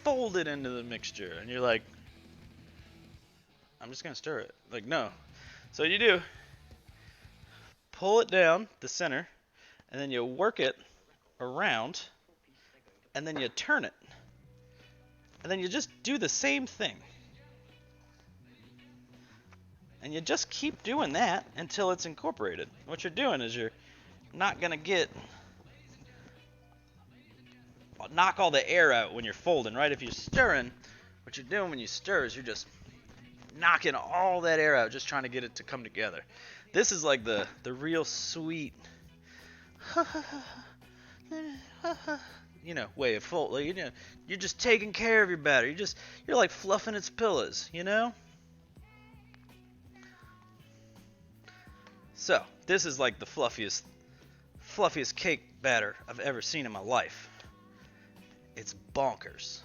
fold it into the mixture, and you're like, I'm just gonna stir it. Like, no. So you do. Pull it down the center, and then you work it around, and then you turn it, and then you just do the same thing. And you just keep doing that until it's incorporated. What you're doing is you're not going to knock all the air out when you're folding, right? If you're stirring, what you're doing when you stir is you're just knocking all that air out, just trying to get it to come together. This is like the real sweet, way of fold. Like, you're just taking care of your batter. You're like fluffing its pillows, you know? So, this is like the fluffiest cake batter I've ever seen in my life. It's bonkers.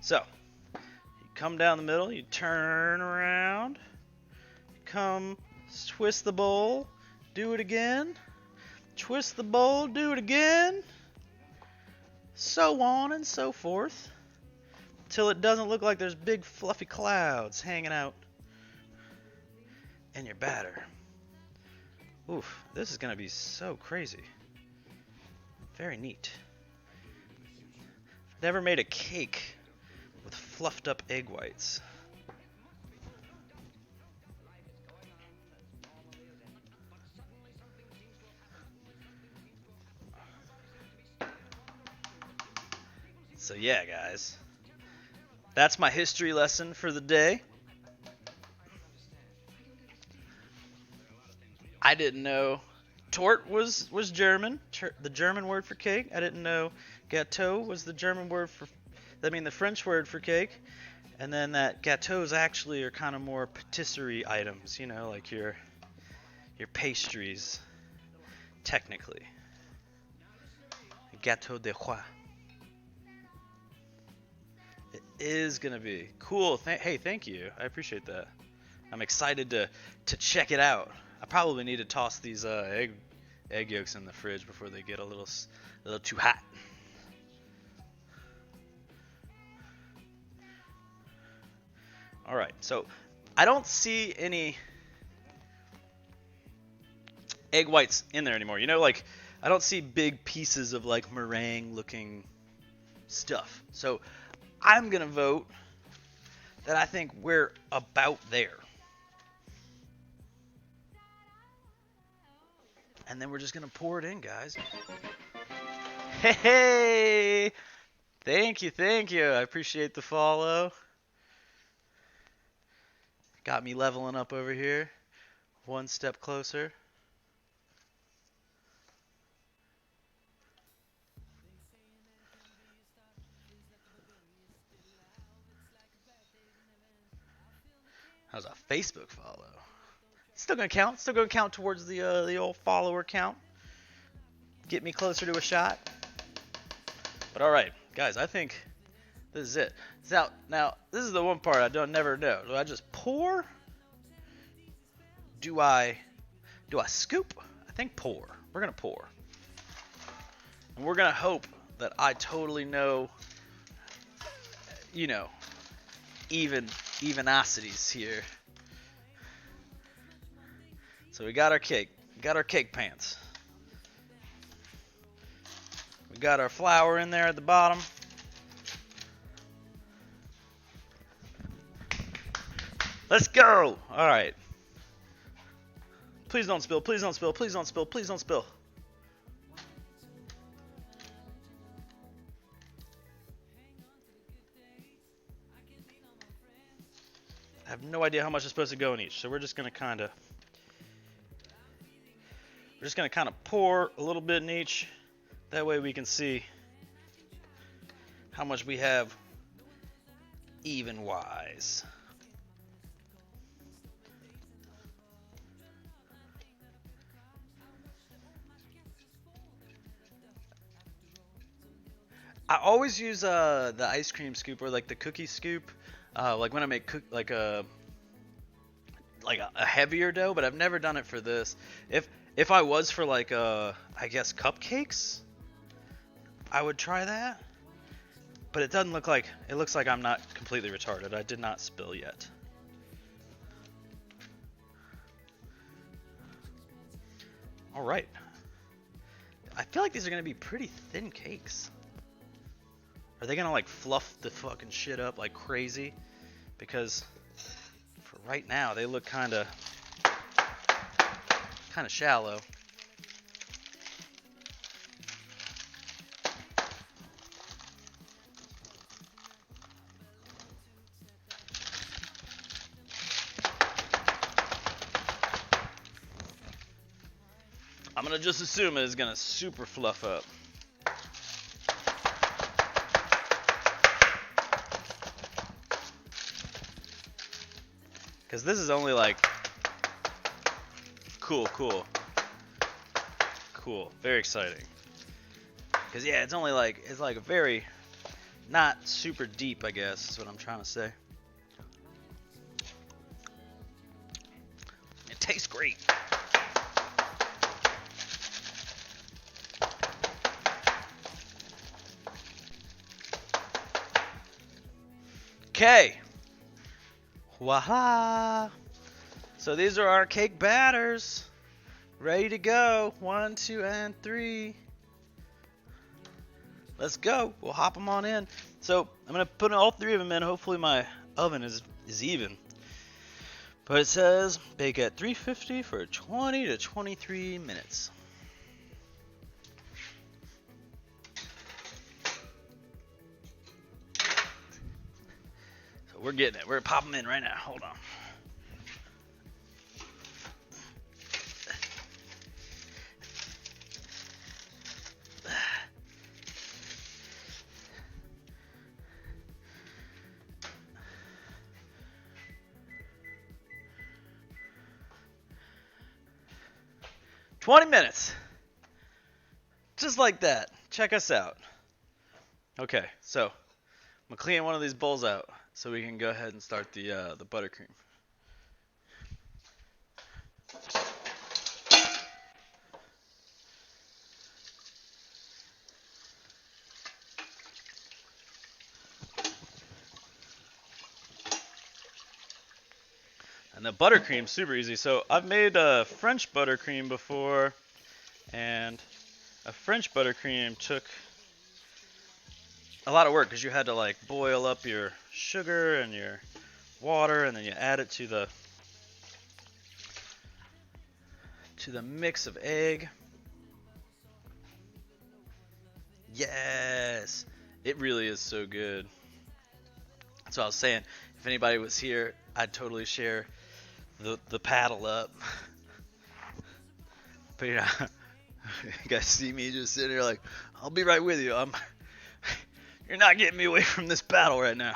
So, you come down the middle, you turn around, twist the bowl, do it again, twist the bowl, do it again, so on and so forth, till it doesn't look like there's big fluffy clouds hanging out in your batter. Oof, this is going to be so crazy. Very neat. Never made a cake with fluffed up egg whites. So yeah, guys. That's my history lesson for the day. I didn't know tort was German, the German word for cake. I didn't know gâteau was the German word the French word for cake. And then that gâteaux actually are kind of more patisserie items, like your pastries, technically. Gâteau de roi. It is going to be cool. Hey, thank you. I appreciate that. I'm excited to check it out. I probably need to toss these egg yolks in the fridge before they get a little too hot. All right, so I don't see any egg whites in there anymore. I don't see big pieces of like meringue looking stuff. So I'm gonna vote that I think we're about there. And then we're just going to pour it in, guys. Hey! Thank you, thank you. I appreciate the follow. Got me leveling up over here. One step closer. How's a Facebook follow? Still gonna count. Still gonna count towards the old follower count. Get me closer to a shot. But all right, guys, I think this is it. Now this is the one part I don't never know. Do I just pour? Do I scoop? I think pour. We're gonna pour, and we're gonna hope that I totally know, you know, evenocities here. So we got our cake. We got our cake pants. We got our flour in there at the bottom. Let's go! Alright. Please don't spill, please don't spill, please don't spill, please don't spill. I have no idea how much is supposed to go in each, so we're just gonna kind of pour a little bit in each. That way we can see how much we have even-wise. I always use the ice cream scoop or like the cookie scoop, like when I make like a heavier dough. But I've never done it for this. If I was for like I guess cupcakes, I would try that. But it doesn't look like it looks like I'm not completely retarded. I did not spill yet. All right. I feel like these are gonna be pretty thin cakes. Are they gonna like fluff the fucking shit up like crazy? Because for right now they look kind of shallow. I'm gonna just assume it's gonna super fluff up. Because this is only like cool, very exciting. Because yeah, it's only like a very not super deep, I guess is what I'm trying to say. It tastes great. Okay. Voila! So these are our cake batters. Ready to go. 1, 2, and 3. Let's go. We'll hop them on in. So I'm going to put all 3 of them in. Hopefully my oven is even. But it says bake at 350 for 20 to 23 minutes. We're getting it. We're popping in right now. Hold on. "20 minutes. Just like that. Check us out. Okay, so I'm gonna clean one of these bowls out so we can go ahead and start the buttercream. And the buttercream's super easy. So I've made a French buttercream before, and a French buttercream took a lot of work because you had to like boil up your sugar and your water, and then you add it to the mix of egg. Yes, it really is so good. That's what I was saying. If anybody was here, I'd totally share the paddle up. But you know, you guys see me just sitting here like, I'll be right with you. You're not getting me away from this paddle right now.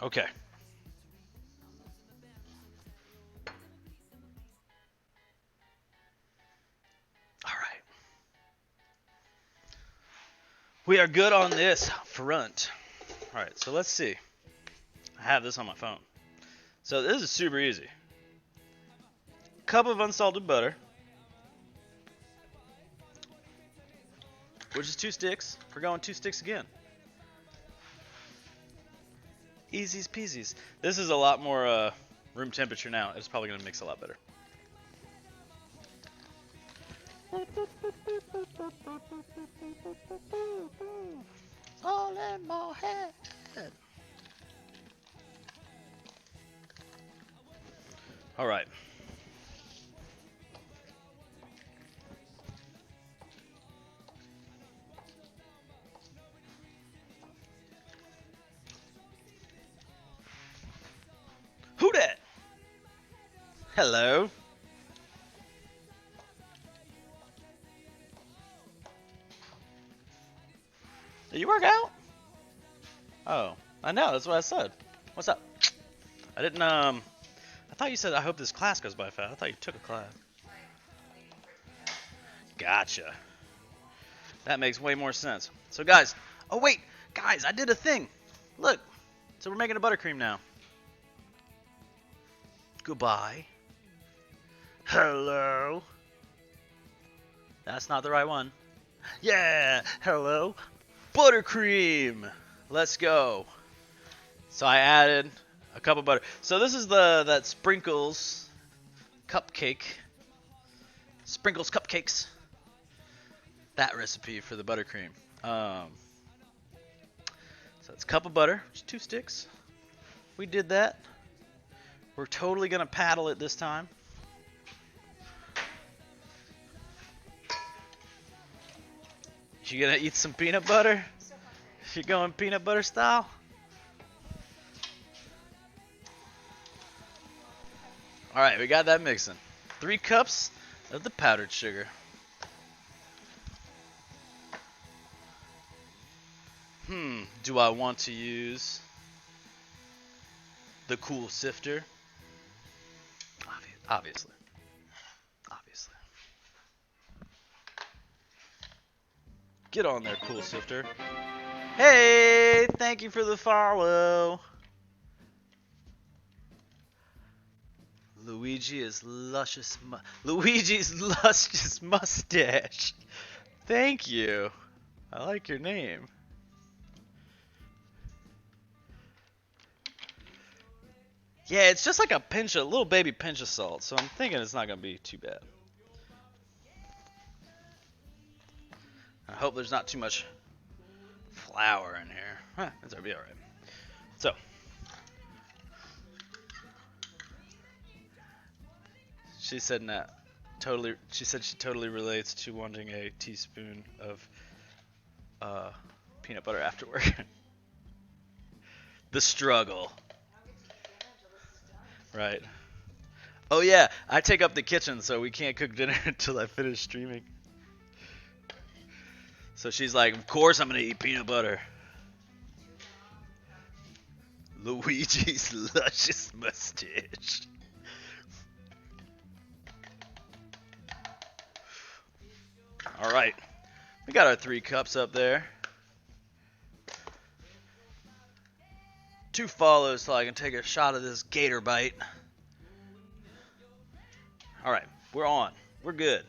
Okay. All right. We are good on this front. All right, so let's see. I have this on my phone. So this is super easy. Cup of unsalted butter, which is 2 sticks. We're going 2 sticks again. Easies peasies. This is a lot more room temperature now. It's probably going to mix a lot better. All in my head. All right. Who dat? Hello. Did you work out? Oh, I know. That's what I said. What's up? I didn't. I thought you said I hope this class goes by fast. I thought you took a class. Gotcha. That makes way more sense. So guys, oh wait, guys, I did a thing. Look, so we're making a buttercream now. Goodbye. Hello. That's not the right one. Yeah, hello. Buttercream. Let's go. So I added a cup of butter. So this is that sprinkles cupcake. Sprinkles cupcakes. That recipe for the buttercream. So it's a cup of butter, just 2 sticks. We did that. We're totally gonna paddle it this time. You gonna eat some peanut butter? You going peanut butter style? All right, we got that mixing. 3 cups of the powdered sugar. Do I want to use the cool sifter? Obviously. Get on there, cool sifter. Hey, thank you for the follow. Luigi's luscious mustache. Thank you. I like your name. Yeah, it's just like a little baby pinch of salt, so I'm thinking it's not gonna be too bad. I hope there's not too much flour in here. It's gonna be all right. So, she said that totally. She said she totally relates to wanting a teaspoon of peanut butter after work. The struggle. Right. Oh yeah, I take up the kitchen, so we can't cook dinner until I finish streaming. So she's like, of course I'm gonna eat peanut butter. Luigi's luscious mustache. All right, we got our 3 cups up there. 2 follows so I can take a shot of this gator bite. All right, we're on. We're good.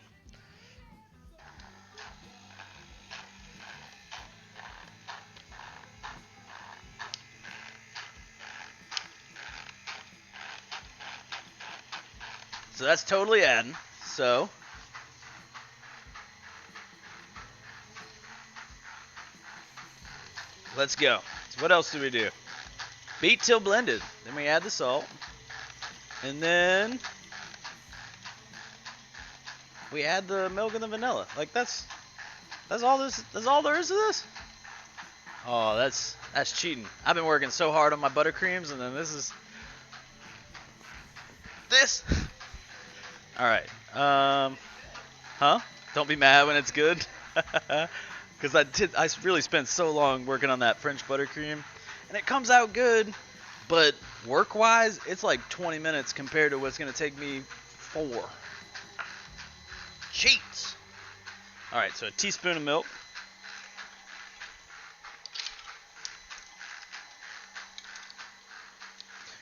So that's totally adding. So let's go. So what else do we do? Beat till blended. Then we add the salt. And then we add the milk and the vanilla. Like that's all there is to this? Oh, that's cheating. I've been working so hard on my buttercreams, and then this. All right. Don't be mad when it's good. Because I really spent so long working on that French buttercream, and it comes out good, but work-wise, it's like 20 minutes compared to what's going to take me 4. Cheats. All right, so a teaspoon of milk.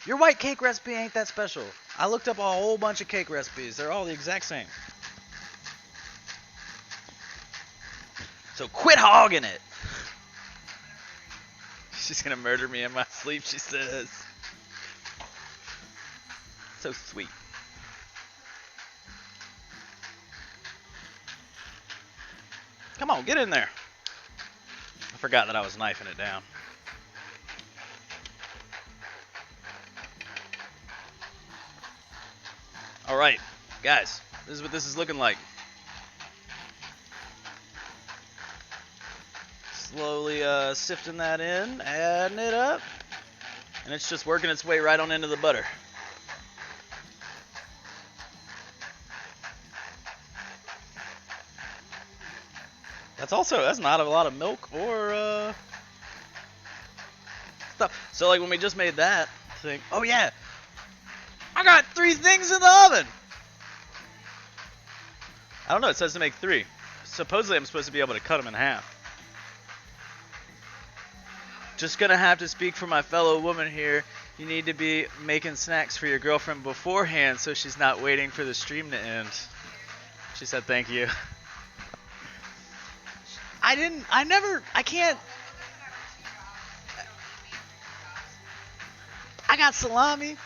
Your white cake recipe ain't that special. I looked up a whole bunch of cake recipes. They're all the exact same. So quit hogging it. She's going to murder me in my sleep, she says. So sweet. Come on, get in there. I forgot that I was knifing it down. All right, guys, this is what this is looking like. Slowly sifting that in, adding it up, and it's just working its way right on into the butter. That's not a lot of milk or stuff. So like when we just made that thing, oh yeah, I got 3 things in the oven. I don't know, it says to make 3. Supposedly I'm supposed to be able to cut them in half. Just gonna have to speak for my fellow woman here. You need to be making snacks for your girlfriend beforehand so she's not waiting for the stream to end. She said thank you. I can't. I got salami.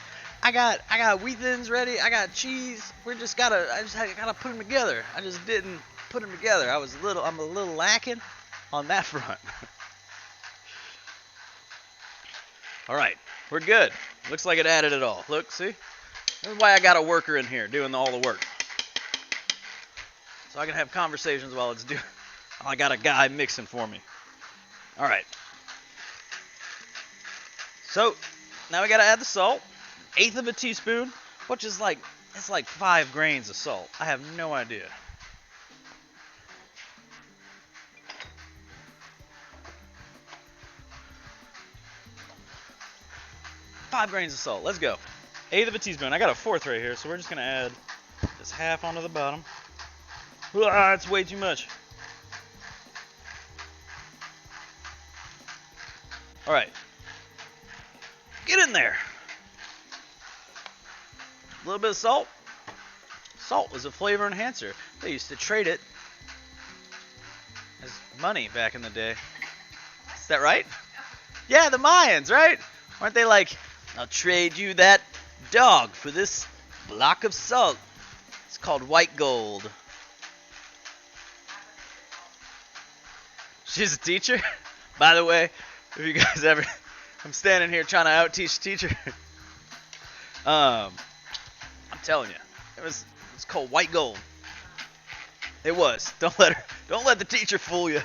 I got wheat thins ready. I got cheese. I just gotta put them together. I just didn't put them together. I'm a little lacking on that front. All right, we're good. Looks like it added it all. Look, see? This is why I got a worker in here doing all the work. So I can have conversations while it's doing. I got a guy mixing for me. All right. So now we got to add the salt. 1/8 of a teaspoon, which is like 5 grains of salt. I have no idea. Five grains of salt. Let's go. 1/8 of a teaspoon. I got a 1/4 right here, so we're just gonna add just half onto the bottom. It's way too much. All right. Get in there. A little bit of salt. Salt was a flavor enhancer. They used to trade it as money back in the day. Is that right? Yeah, the Mayans, right? Aren't they like, I'll trade you that dog for this block of salt. It's called white gold. She's a teacher? By the way, if you guys ever... I'm standing here trying to out-teach a teacher. I'm telling you, it's called white gold. It was. Don't let the teacher fool you.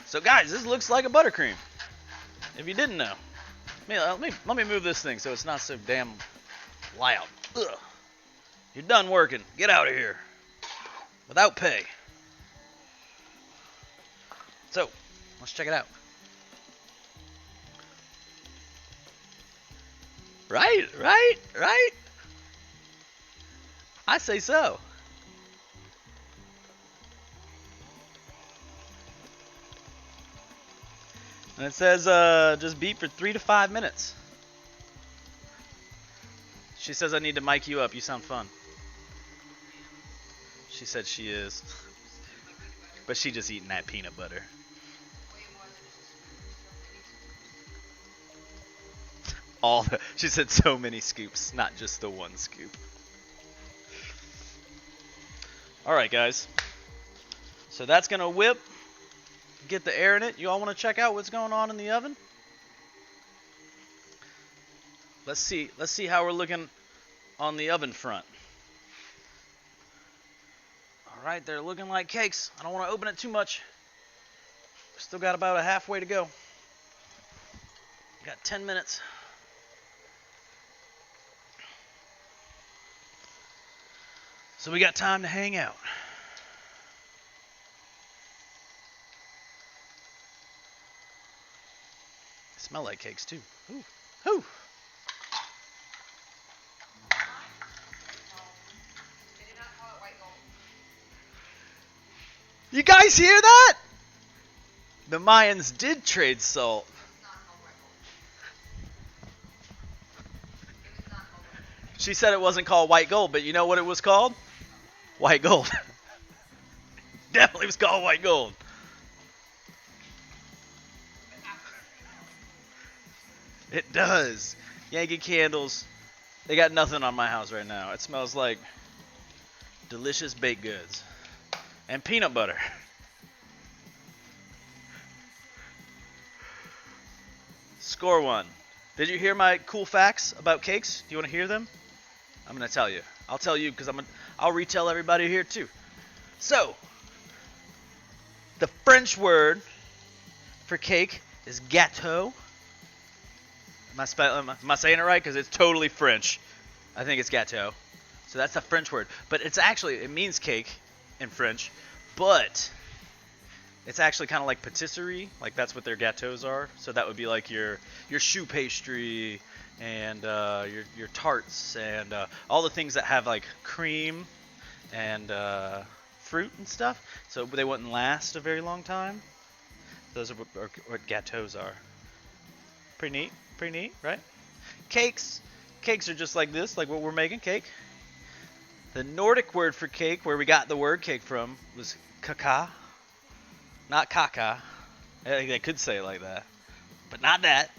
So guys, this looks like a buttercream. If you didn't know. Let me move this thing so it's not so damn loud. Ugh. You're done working. Get out of here. Without pay. So, let's check it out. Right? I say so. And it says just beat for 3 to 5 minutes. She says I need to mic you up. You sound fun. She said she is. But she just eating that peanut butter. She said so many scoops, not just the one scoop. Alright guys. So that's going to whip get the air in it. You all want to check out what's going on in the oven? Let's see how we're looking on the oven front. All right, they're looking like cakes. I don't want to open it too much. Still got about a halfway to go. Got 10 minutes. So we got time to hang out. They smell like cakes too. Ooh. Ooh. You guys hear that? The Mayans did trade salt. She said it wasn't called white gold, but you know what it was called? White gold. Definitely was called white gold. It does. Yankee Candles. They got nothing on my house right now. It smells like delicious baked goods. And peanut butter. Score one. Did you hear my cool facts about cakes? Do you want to hear them? I'm going to tell you. I'll tell you because I'll retell everybody here too. So, the French word for cake is gâteau. Am I saying it right? Because it's totally French. I think it's gâteau. So that's the French word. But it means cake in French. But it's actually kind of like patisserie. Like that's what their gâteaux are. So that would be like your choux pastry and your tarts and all the things that have like cream and fruit and stuff. So they wouldn't last a very long time. Those are what gâteaux are. Pretty neat, right? Cakes are just like this, like what we're making, cake. The Nordic word for cake, where we got the word cake from, was kaka. Not kaka. They could say it like that, but not that.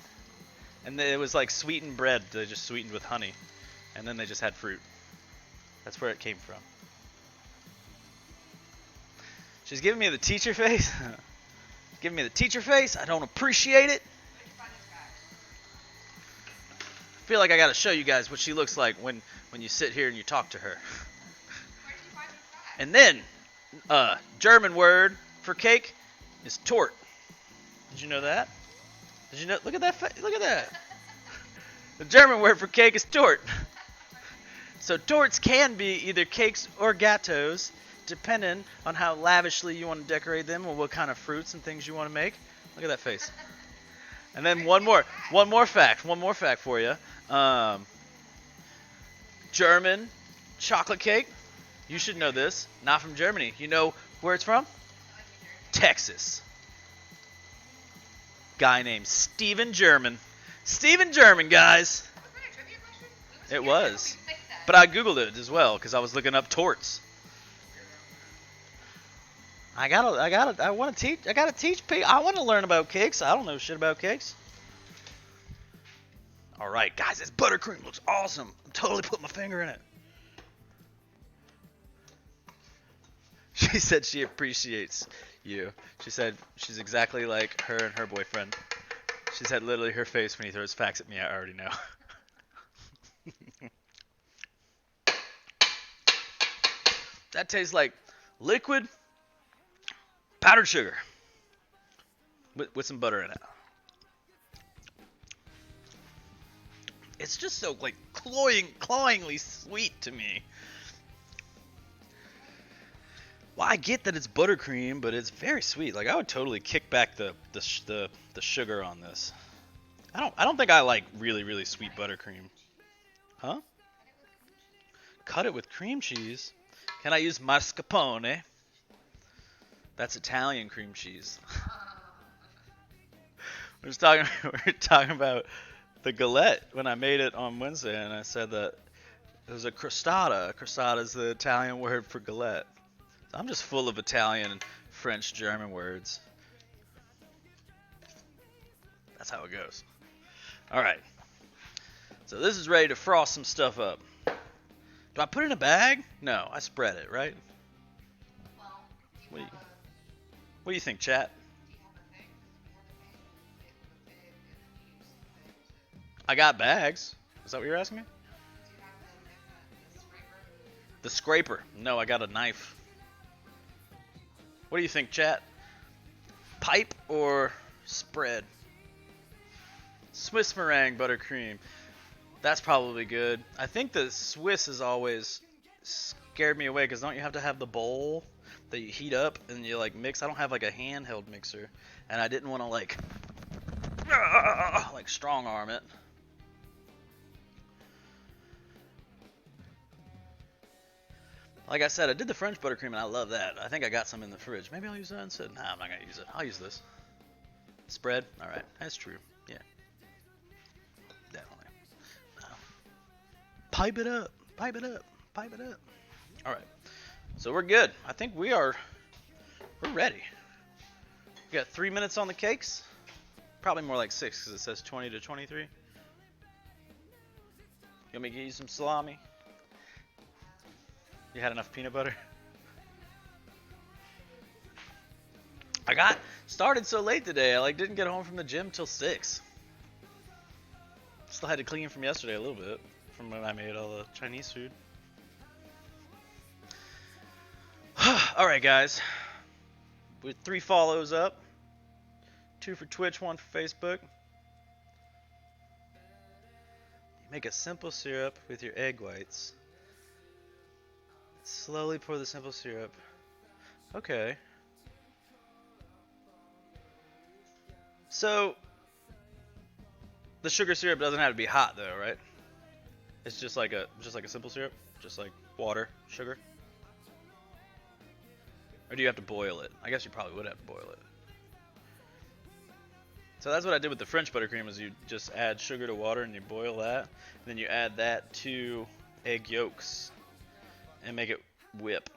And it was like sweetened bread. They just sweetened with honey, and then they just had fruit. That's where it came from. She's giving me the teacher face. Giving me the teacher face. I don't appreciate it. I feel like I got to show you guys what she looks like when you sit here and you talk to her. And then, German word for cake is Tort. Did you know that? Did you know? Look at that. Look at that. The German word for cake is Tort. So torts can be either cakes or gâteaux, depending on how lavishly you want to decorate them or what kind of fruits and things you want to make. Look at that face. And then one more fact for you. German chocolate cake. You should know this. Not from Germany. You know where it's from? Texas. Guy named Steven German. Steven German, guys. It was. But I Googled it as well because I was looking up torts. I want to teach people. I want to learn about cakes. I don't know shit about cakes. All right, guys, this buttercream looks awesome. I'm totally put my finger in it. She said she appreciates you. She said she's exactly like her and her boyfriend. She said literally her face when he throws facts at me, I already know. That tastes like liquid powdered sugar with some butter in it. It's just so like cloyingly sweet to me. Well, I get that it's buttercream, but it's very sweet. Like I would totally kick back the sugar on this. I don't think I like really sweet buttercream. Huh? Cut it with cream cheese. Can I use mascarpone? That's Italian cream cheese. we're talking about the galette when I made it on Wednesday, and I said that it was a crostata. A crostata is the Italian word for galette. So I'm just full of Italian, French, German words. That's how it goes. All right. So this is ready to frost some stuff up. Do I put it in a bag? No, I spread it, right? What do you think, chat? I got bags. Is that what you're asking me? The scraper. No, I got a knife. What do you think, chat? Pipe or spread? Swiss meringue buttercream. That's probably good. I think the Swiss has always scared me away because don't you have to have the bowl that you heat up and you like mix? I don't have like a handheld mixer, and I didn't want to like strong arm it. Like I said, I did the French buttercream and I love that. I think I got some in the fridge. Maybe I'll use that instead. Nah, I'm not gonna use it. I'll use this. Spread. All right, that's true. Yeah, definitely. Pipe it up. Pipe it up. Pipe it up. All right. So we're good. I think we're ready. We got 3 minutes on the cakes. Probably more like 6 because it says 20 to 23. You want me to get you some salami? You had enough peanut butter? I got started so late today. I didn't get home from the gym till 6. Still had to clean from yesterday a little bit from when I made all the Chinese food. All right, guys. With 3 follows up, 2 for Twitch, 1 for Facebook. You make a simple syrup with your egg whites. Slowly pour the simple syrup. Okay. So the sugar syrup doesn't have to be hot though, right? It's just like a simple syrup, just like water, sugar. Or do you have to boil it? I guess you probably would have to boil it. So that's what I did with the French buttercream is you just add sugar to water and you boil that. And then you add that to egg yolks and make it whip.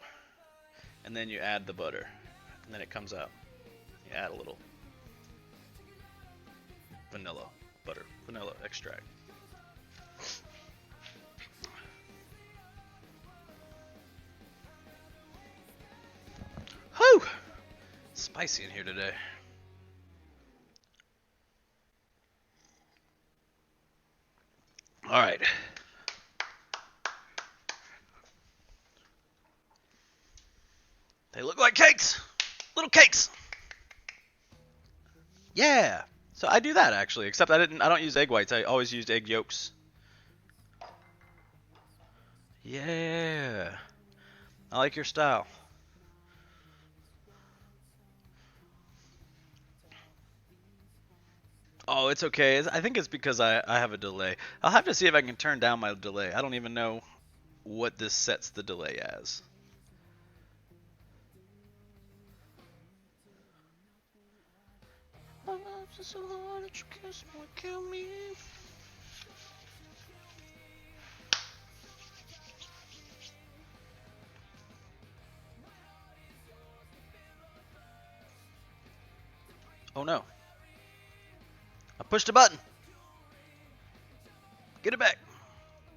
And then you add the butter. And then it comes out. You add a little vanilla extract. Whew! Spicy in here today. All right. They look like cakes. Little cakes. Yeah. So I do that actually, except I don't use egg whites. I always used egg yolks. Yeah. I like your style. Oh, it's okay. I think it's because I have a delay. I'll have to see if I can turn down my delay. I don't even know what this sets the delay as. Oh no. I pushed a button. Get it back.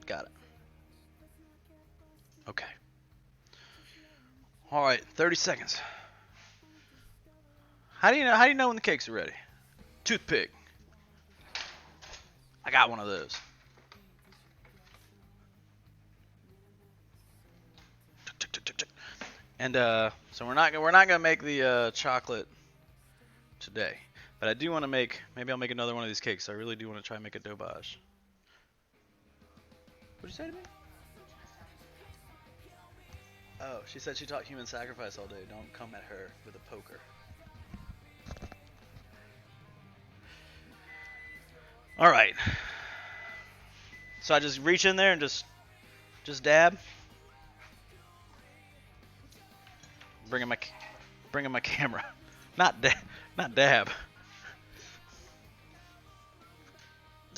Got it. Okay. All right, 30 seconds. How do you know when the cakes are ready? Toothpick. I got one of those. And so we're not gonna make the chocolate today, but I do want to make. Maybe I'll make another one of these cakes. I really do want to try and make a dough-bage. What'd you say to me? Oh, she said she taught human sacrifice all day. Don't come at her with a poker. All right. So I just reach in there and just dab. Bringing my camera. Not dab.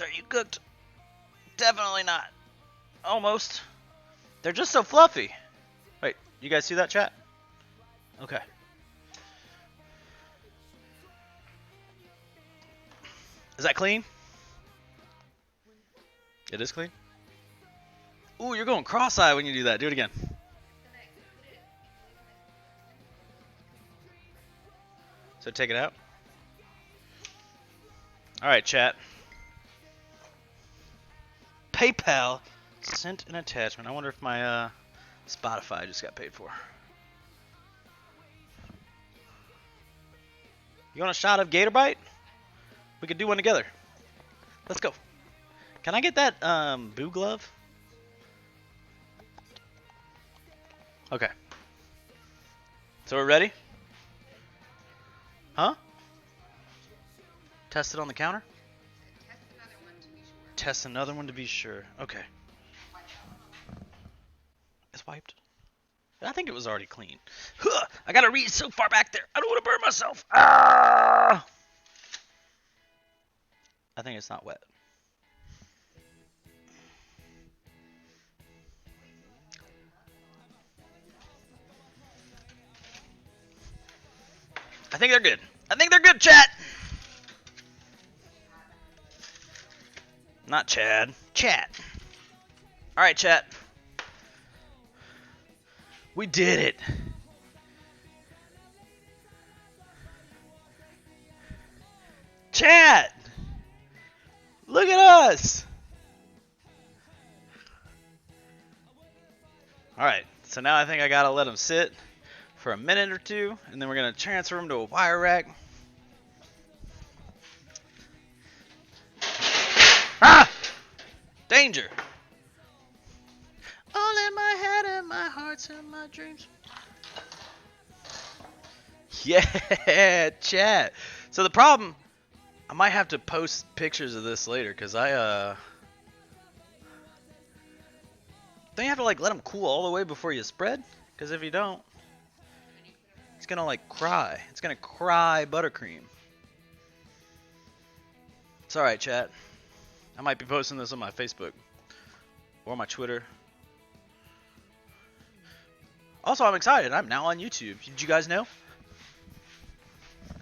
Are you cooked? Definitely not. Almost. They're just so fluffy. Wait, you guys see that, chat? Okay. Is that clean? It is clean? Ooh, you're going cross-eyed when you do that. Do it again. So take it out. All right, chat. PayPal sent an attachment. I wonder if my Spotify just got paid for. You want a shot of Gator Bite? We could do one together. Let's go. Can I get that boo glove? Okay. So we're ready? Huh? Test it on the counter? Test another one to be sure. Okay. It's wiped. I think it was already clean. Huh, I gotta reach so far back there. I don't want to burn myself. Ah! I think it's not wet. I think they're good. I think they're good, chat. Not Chad. Chat. All right, chat. We did it. Chat. Look at us. All right. So now I think I gotta let them sit for a minute or two, and then we're gonna transfer them to a wire rack. Ah! Danger. All in my head and my heart's in my dreams. Yeah, chat. So the problem, I might have to post pictures of this later, because don't you have to like let them cool all the way before you spread? Because if you don't, it's gonna like cry. It's gonna cry buttercream. It's alright, chat. I might be posting this on my Facebook or my Twitter. Also, I'm excited. I'm now on YouTube. Did you guys know?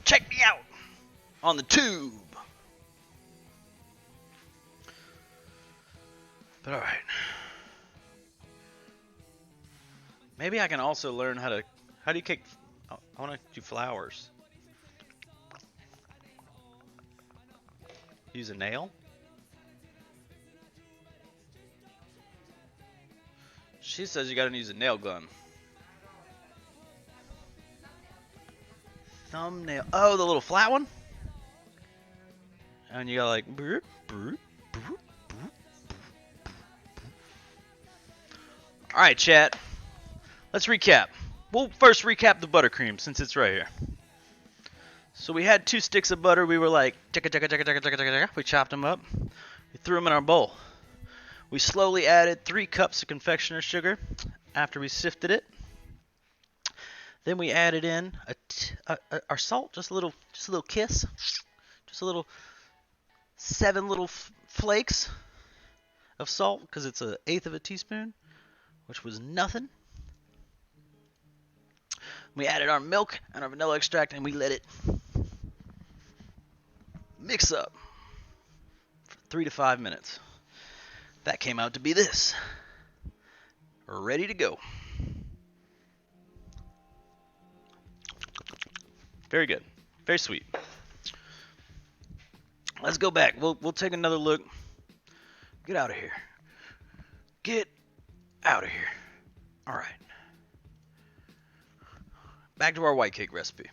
Check me out on the tube. But alright. Maybe I can also learn how do you cake? I want to do flowers. Use a nail? She says you gotta use a nail gun. Thumbnail. Oh, the little flat one? And you gotta like. Alright, chat. Let's recap. We'll first recap the buttercream since it's right here. So we had 2 sticks of butter. We were like, we chopped them up. We threw them in our bowl. We slowly added 3 cups of confectioner's sugar after we sifted it. Then we added in our salt, just a little kiss, just a little 7 little flakes of salt, because it's 1/8 of a teaspoon, which was nothing. We added our milk and our vanilla extract, and we let it mix up for 3 to 5 minutes. That came out to be this. Ready to go. Very good. Very sweet. Let's go back. We'll take another look. Get out of here. Get out of here. All right. Back to our white cake recipe.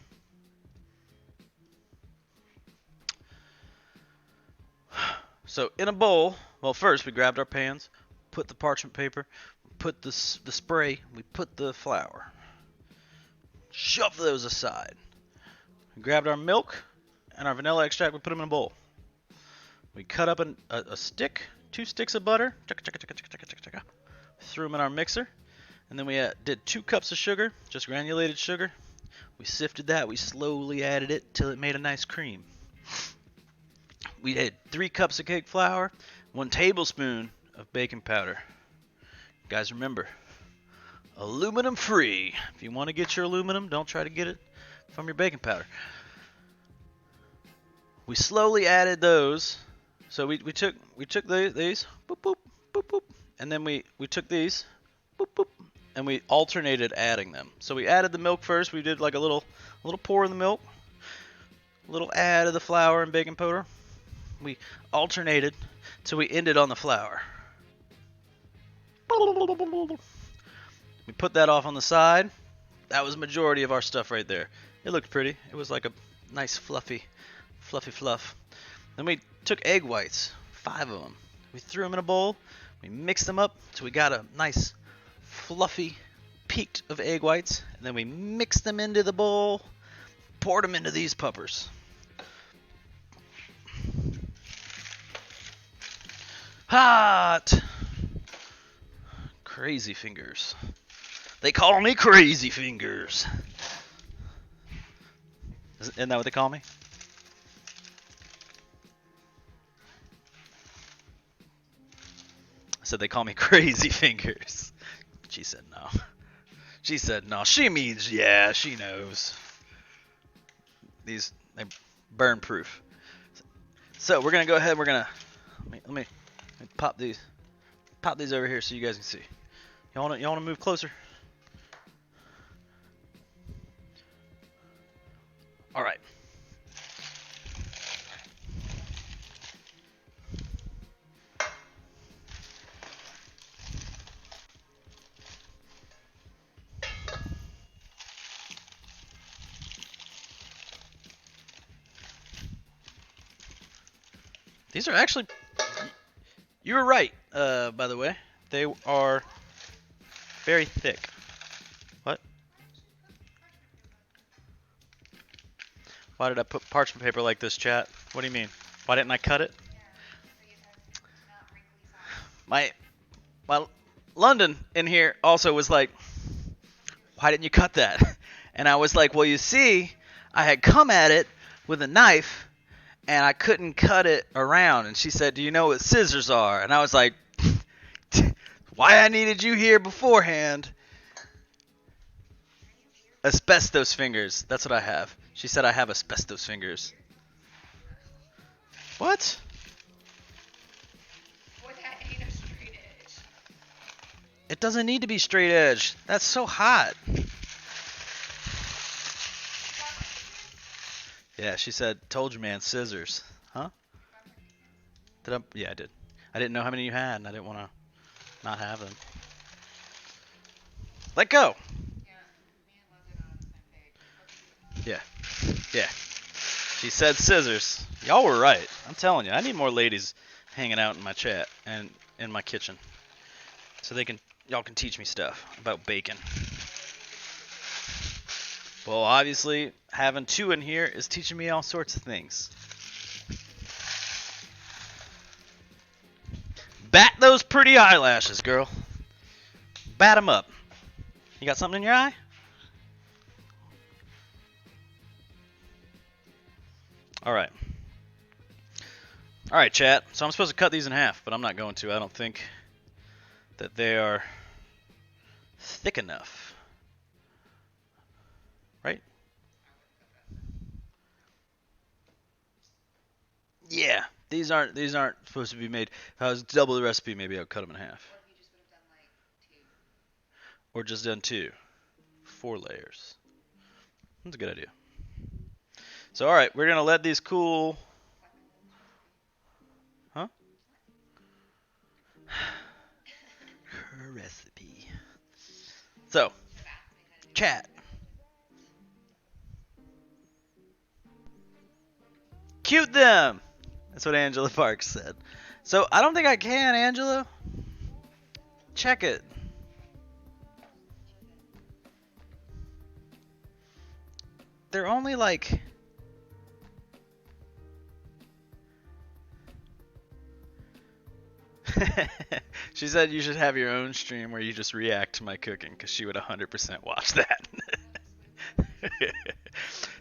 So in a bowl, well, first we grabbed our pans, put the parchment paper, put the spray, we put the flour. Shove those aside. We grabbed our milk and our vanilla extract, we put them in a bowl. We cut up a stick, 2 sticks of butter, threw them in our mixer, and then we did 2 cups of sugar, just granulated sugar. We sifted that, we slowly added it till it made a nice cream. We had 3 cups of cake flour, 1 tablespoon of baking powder. Guys, remember, aluminum free. If you want to get your aluminum, don't try to get it from your baking powder. We slowly added those. So we took these, boop, boop, boop, boop, and then we took these, boop, boop, and we alternated adding them. So we added the milk first. We did like a little pour in the milk, a little add of the flour and baking powder. We alternated till we ended on the flour. We put that off on the side. That was the majority of our stuff right there. It looked pretty. It was like a nice fluffy fluff. Then we took egg whites, 5 of them. We threw them in a bowl. We mixed them up so we got a nice fluffy peak of egg whites. And then we mixed them into the bowl, poured them into these puppers. Hot! Crazy fingers. They call me Crazy Fingers. Isn't that what they call me? I said they call me Crazy Fingers. She said no. She said no. She means yeah, she knows. They burn proof. So we're gonna go ahead. We're gonna let me pop these over here so you guys can see. Y'all wanna move closer? All right. These are actually, you were right, by the way. They are very thick. What? Why did I put parchment paper like this, chat? What do you mean? Why didn't I cut it? My London in here also was like, why didn't you cut that? And I was like, well, you see, I had come at it with a knife and I couldn't cut it around. And she said, do you know what scissors are? And I was like, why I needed you here beforehand? Asbestos fingers. That's what I have. She said I have asbestos fingers. What? Boy, that ain't a straight edge. It doesn't need to be straight edge. That's so hot. Yeah, she said, told you, man, scissors. Huh? Yeah, I did. I didn't know how many you had, and I didn't want to not have them. Let go. Yeah, me and London are on the same page. Yeah. Yeah. She said scissors. Y'all were right. I'm telling you, I need more ladies hanging out in my chat and in my kitchen. So y'all can teach me stuff about bacon. Well, obviously, having 2 in here is teaching me all sorts of things. Bat those pretty eyelashes, girl. Bat them up. You got something in your eye? All right. All right, chat. So I'm supposed to cut these in half, but I'm not going to. I don't think that they are thick enough. Right? Yeah, these aren't supposed to be made. If I was double the recipe, maybe I would cut them in half. What if you just would have done like 2? Or just done 2. 4 layers. That's a good idea. So, all right, we're gonna let these cool. Huh? Her recipe. So, chat. Cute them. That's what Angela Parks said. So I don't think I can, Angela. Check it. They're only like. She said you should have your own stream where you just react to my cooking because she would 100% watch that.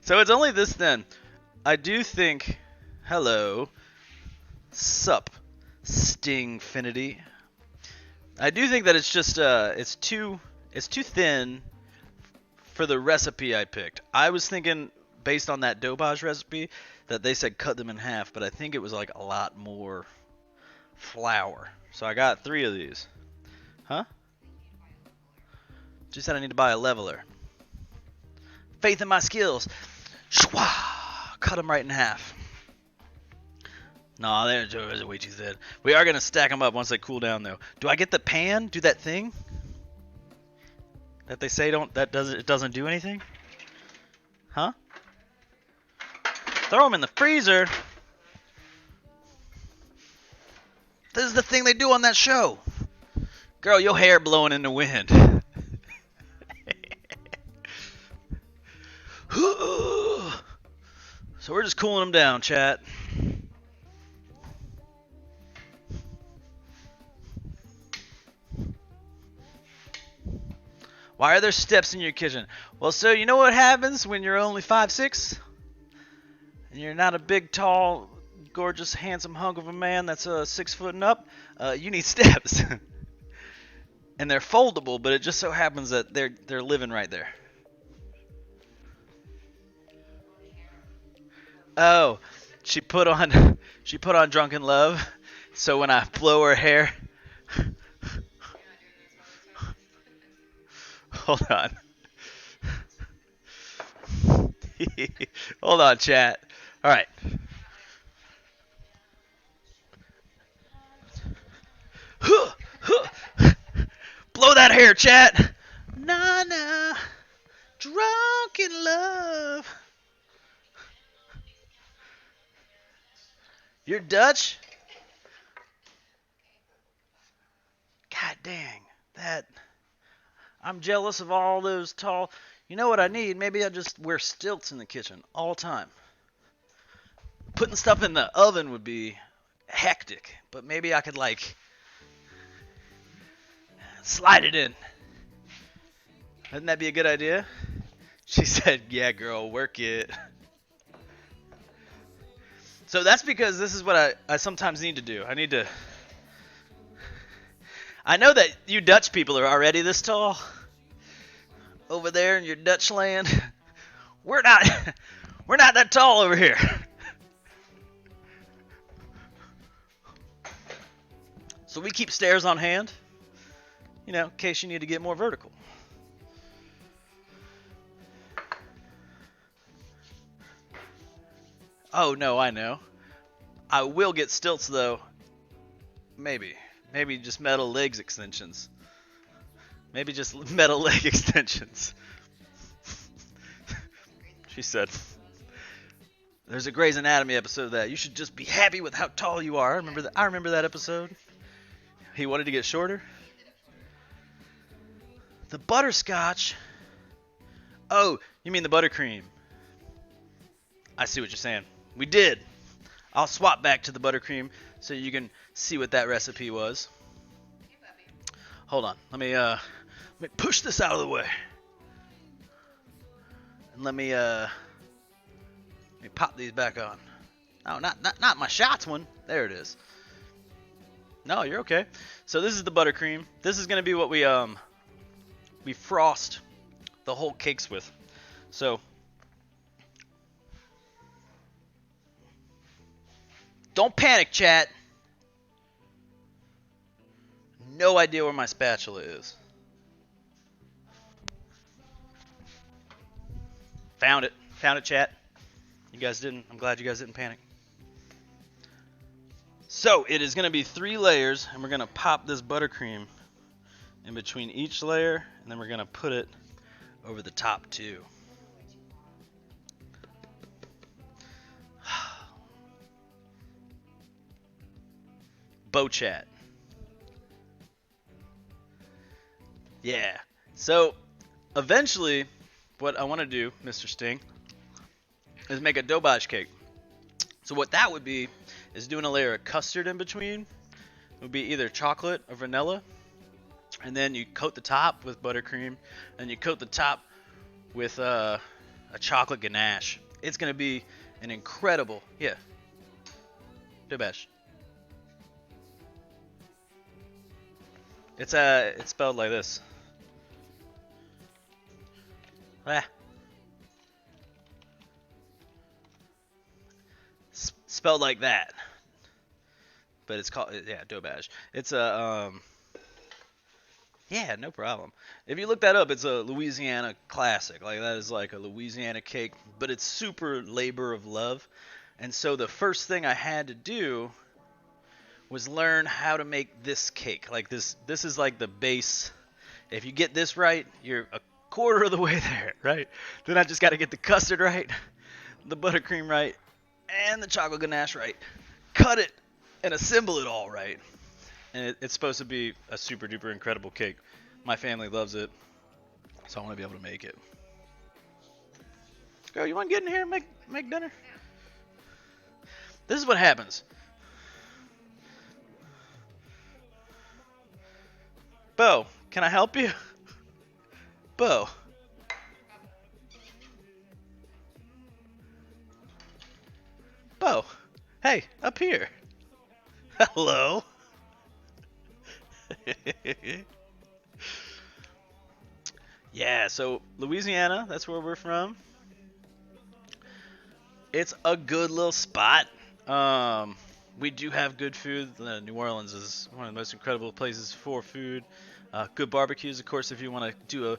So it's only this thin. I do think, hello, sup, Stingfinity. I do think that it's just it's too thin for the recipe I picked. I was thinking based on that dopage recipe that they said cut them in half, but I think it was like a lot more flour. So I got 3 of these. Huh? She said I need to buy a leveler. Faith in my skills. Shwa! Cut them right in half. No, they're way too thin. We are gonna stack them up once they cool down, though. Do I get the pan? Do that thing that they say don't? That doesn't. It doesn't do anything. Huh? Throw them in the freezer. This is the thing they do on that show. Girl, your hair blowing in the wind. So we're just cooling them down, chat. Why are there steps in your kitchen? Well, so you know what happens when you're only 5'6"? And you're not a big, tall, gorgeous, handsome hunk of a man that's 6 foot and up? You need steps. And they're foldable, but it just so happens that they're living right there. Oh, she put on Drunken Love, so when I blow her hair, hold on. Hold on, chat. All right. Blow that hair, chat. Nah, nah. Drunk in love. You're Dutch? God dang. I'm jealous of all those tall. You know what I need? Maybe I just wear stilts in the kitchen all the time. Putting stuff in the oven would be hectic, but maybe I could slide it in. Wouldn't that be a good idea? She said, yeah, girl, work it. So that's because this is what I sometimes need to do. I know that you Dutch people are already this tall. Over there in your Dutch land. We're not that tall over here. So we keep stairs on hand, in case you need to get more vertical. Oh, no, I know. I will get stilts, though. Maybe just metal legs extensions. Maybe just metal leg extensions. She said, there's a Grey's Anatomy episode of that. You should just be happy with how tall you are. I remember that episode. He wanted to get shorter. The butterscotch. Oh, you mean the buttercream. I see what you're saying. We did. I'll swap back to the buttercream so you can see what that recipe was. Hold on. Let me push this out of the way. And let me pop these back on. Oh, not my shots one. There it is. No, you're okay. So this is the buttercream. This is going to be what we frost the whole cakes with. So don't panic, chat. No idea where my spatula is. Found it, chat. You guys didn't. I'm glad you guys didn't panic. So it is going to be 3 layers, and we're going to pop this buttercream in between each layer, and then we're going to put it over the top too. Bo chat. Yeah. So eventually, what I want to do, Mr. Sting, is make a dobage cake. So what that would be is doing a layer of custard in between. It would be either chocolate or vanilla. And then you coat the top with buttercream. And you coat the top with a chocolate ganache. It's going to be an incredible, dobage. It's spelled like this. Spelled like that. But it's called, dobage. It's a, no problem. If you look that up, it's a Louisiana classic. Like, that is like a Louisiana cake, but it's super labor of love. And so the first thing I had to do was learn how to make this cake. Like this is like the base. If you get this right, you're a quarter of the way there, right? Then I just got to get the custard right, the buttercream right, and the chocolate ganache right. Cut it and assemble it all right. And it's supposed to be a super duper incredible cake. My family loves it, so I want to be able to make it. Girl, you want to get in here and make dinner? This is what happens. Bo, can I help you? Bo. Bo. Hey, up here. Hello. Yeah, so Louisiana, that's where we're from. It's a good little spot. We do have good food. New Orleans is one of the most incredible places for food. Good barbecues, of course. If you want to do a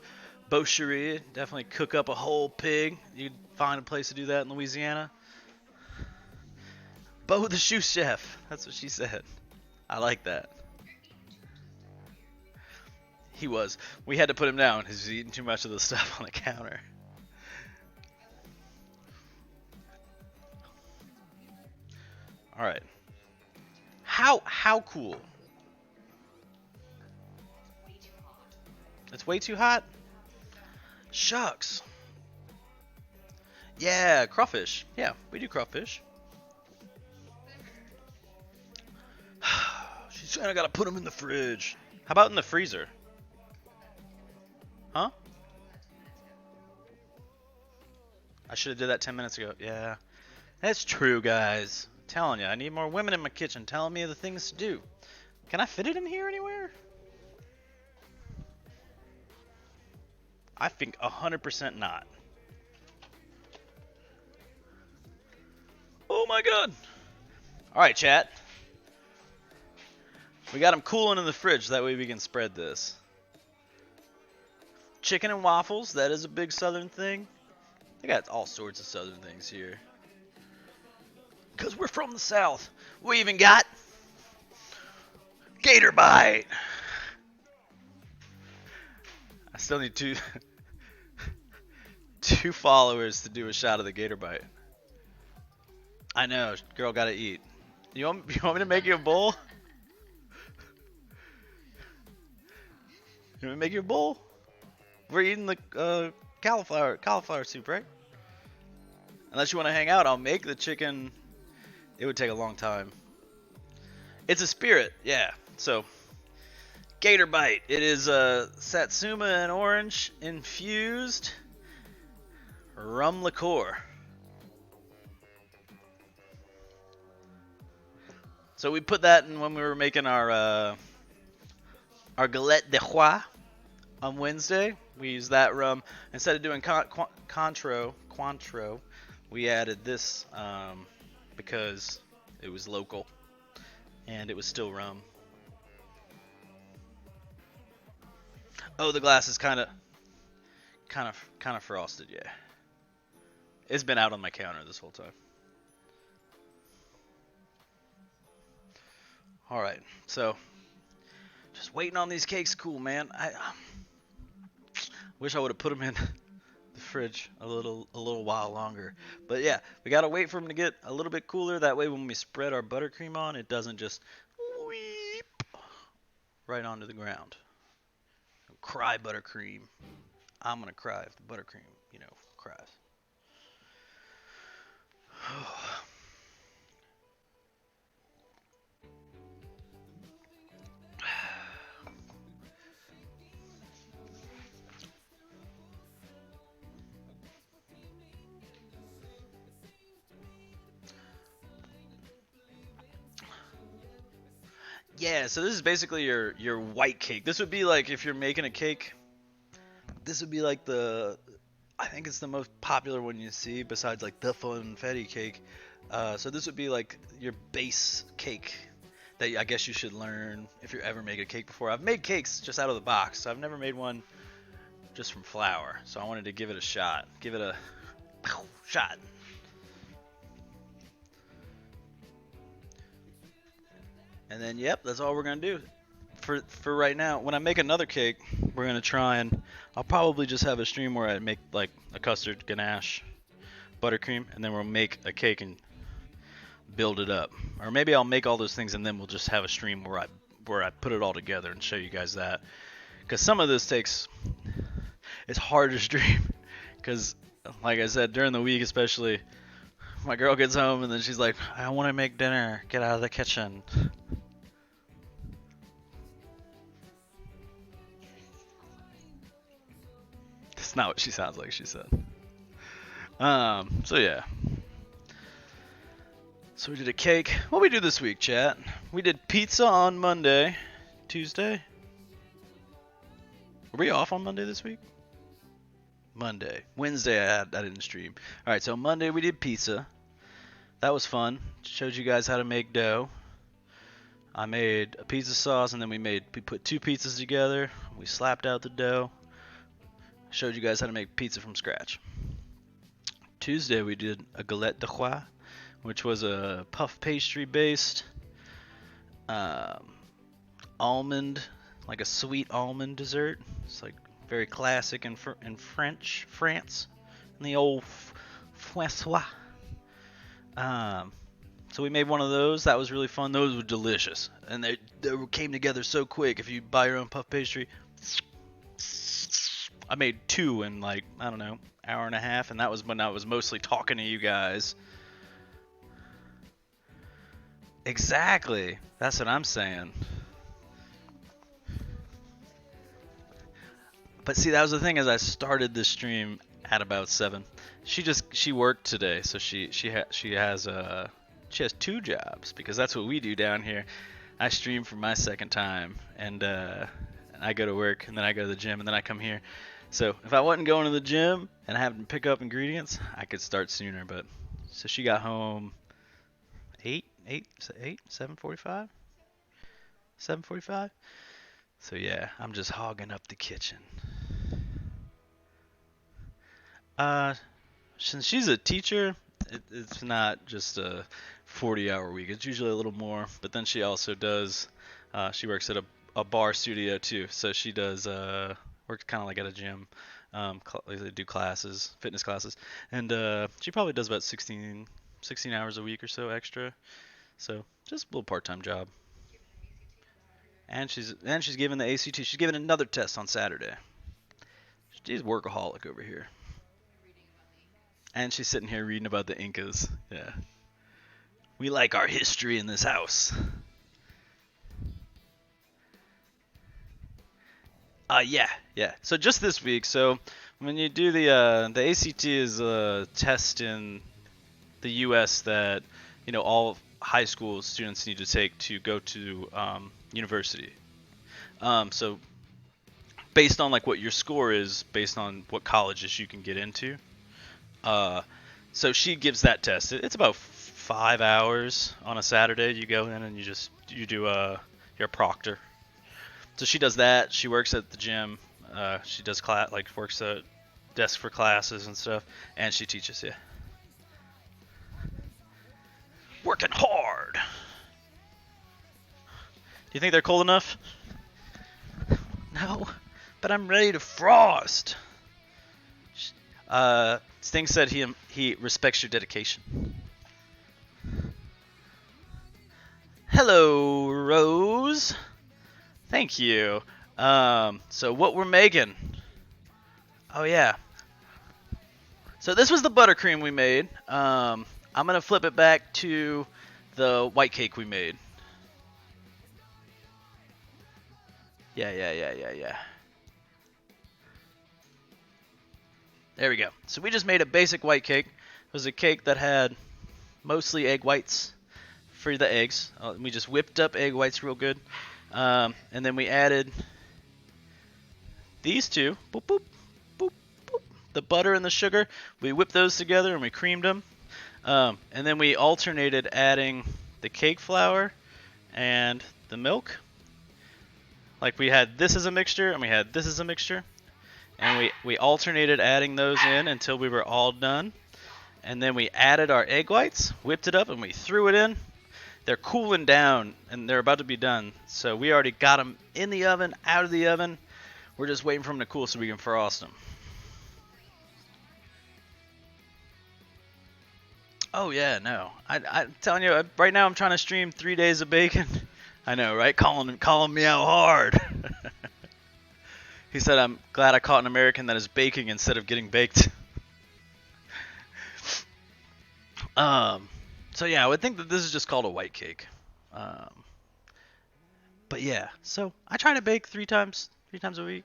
boucherie, definitely cook up a whole pig. You'd find a place to do that in Louisiana. Bo the shoe chef. That's what she said. I like that. He was. We had to put him down. He was eating too much of the stuff on the counter. All right. How cool? It's way too hot. Shucks. Yeah, crawfish. Yeah, we do crawfish. She's saying I gotta put them in the fridge. How about in the freezer? Huh? I should have did that 10 minutes ago. Yeah. That's true, guys. I'm telling you, I need more women in my kitchen telling me the things to do. Can I fit it in here anywhere? I think 100% not. Oh my god. Alright, chat. We got them cooling in the fridge, that way we can spread this. Chicken and waffles, that is a big southern thing. They got all sorts of southern things here. Because we're from the south. We even got Gator Bite. I still need two followers to do a shot of the Gator Bite. I know, girl gotta eat. You want me to make you a bowl? You want me to make you a bowl? We're eating the cauliflower soup, right? Unless you want to hang out, I'll make the chicken. It would take a long time. It's a spirit, yeah. So, Gator Bite. It is Satsuma and orange infused rum liqueur. So we put that in when we were making our galette de roi on Wednesday. We used that rum instead of doing Cointreau. We added this because it was local and it was still rum. Oh, the glass is kind of frosted, yeah. It's been out on my counter this whole time. All right, so just waiting on these cakes to cool, man. I wish I would have put them in the fridge a little while longer. But yeah, we gotta wait for them to get a little bit cooler. That way, when we spread our buttercream on, it doesn't just weep right onto the ground. Cry buttercream. I'm gonna cry if the buttercream, cries. Yeah, so this is basically your white cake. This would be like if you're making a cake. This would be like I think it's the most popular one you see besides like the funfetti cake. So this would be like your base cake that I guess you should learn if you ever make a cake before. I've made cakes just out of the box. So I've never made one just from flour. So I wanted to give it a shot. Give it a shot. And then, yep, that's all we're gonna do for right now. When I make another cake, we're gonna try and I'll probably just have a stream where I make like a custard ganache, buttercream, and then we'll make a cake and build it up. Or maybe I'll make all those things and then we'll just have a stream where I put it all together and show you guys that. Because some of this it's hard to stream. Because like I said, during the week especially, my girl gets home and then she's like, I want to make dinner. Get out of the kitchen. That's not what she sounds like, she said. So yeah. So we did a cake. What we do this week, chat? We did pizza on Monday. Tuesday? Were we off on Monday this week? Monday. Wednesday I didn't stream. Alright, so Monday we did pizza. That was fun. Showed you guys how to make dough. I made a pizza sauce and then we put two pizzas together. We slapped out the dough. Showed you guys how to make pizza from scratch. Tuesday we did a galette de roi, which was a puff pastry based almond, like a sweet almond dessert. It's like very classic in France, in the old Francois. So we made one of those. That was really fun. Those were delicious, and they came together so quick. If you buy your own puff pastry, I made two in like, I don't know, hour and a half, and that was when I was mostly talking to you guys. Exactly. That's what I'm saying. But see, that was the thing, is I started this stream at about 7. She worked today, so she has two jobs, because that's what we do down here. I stream for my second time, and I go to work, and then I go to the gym, and then I come here. So if I wasn't going to the gym and having to pick up ingredients, I could start sooner. But so she got home 7:45. So yeah, I'm just hogging up the kitchen. Since she's a teacher, it's not just a 40-hour week. It's usually a little more. But then she also does. She works at a bar studio too, so she does works kind of like at a gym. They do classes, fitness classes, and she probably does about 16 hours a week or so extra. So just a little part-time job. And she's giving the ACT. She's giving another test on Saturday. She's workaholic over here. And she's sitting here reading about the Incas. Yeah. We like our history in this house. Yeah. So just this week. So when you do the ACT is a test in the U.S. that all high school students need to take to go to university. So based on like what your score is, based on what colleges you can get into. So she gives that test. It's about 5 hours on a Saturday. You go in and you do your proctor. So she does that. She works at the gym. She does works at desk for classes and stuff, and she teaches you. Working hard. Do you think they're cold enough? No, but I'm ready to frost. Sting said he respects your dedication. Hello, Rose. Thank you. So what we're making? Oh yeah. So this was the buttercream we made. I'm gonna flip it back to the white cake we made. Yeah. There we go. So we just made a basic white cake. It was a cake that had mostly egg whites for the eggs. We just whipped up egg whites real good. And then we added these two. Boop, boop, boop, boop. The butter and the sugar. We whipped those together and we creamed them. And then we alternated adding the cake flour and the milk. Like we had this as a mixture and we had this as a mixture. And we alternated adding those in until we were all done. And then we added our egg whites, whipped it up, and we threw it in. they're cooling down and they're about to be done. So we already got them in the oven, out of the oven. We're just waiting for them to cool so we can frost them. Oh yeah, no. I'm telling you, right now I'm trying to stream 3 days of bacon. I know, right? Calling me out hard. He said, I'm glad I caught an American that is baking instead of getting baked. So yeah, I would think that this is just called a white cake. But yeah, so I try to bake three times a week.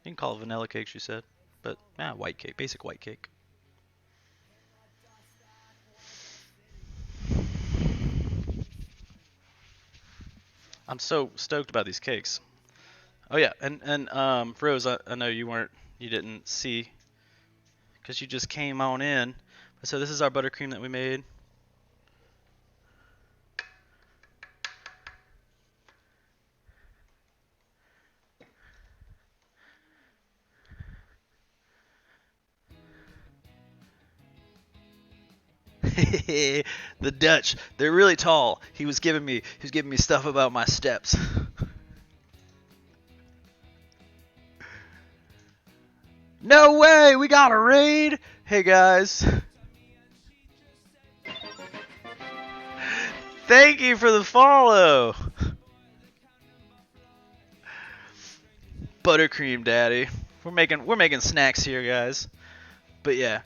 You can call it vanilla cake, she said. But yeah, white cake, basic white cake. I'm so stoked about these cakes. Oh yeah, and Rose, I know you didn't see, because you just came on in. So this is our buttercream that we made. The Dutch, they're really tall. He was giving me stuff about my steps. No way, we got a raid. Hey guys. Thank you for the follow. Buttercream daddy. We're making snacks here, guys. But yeah.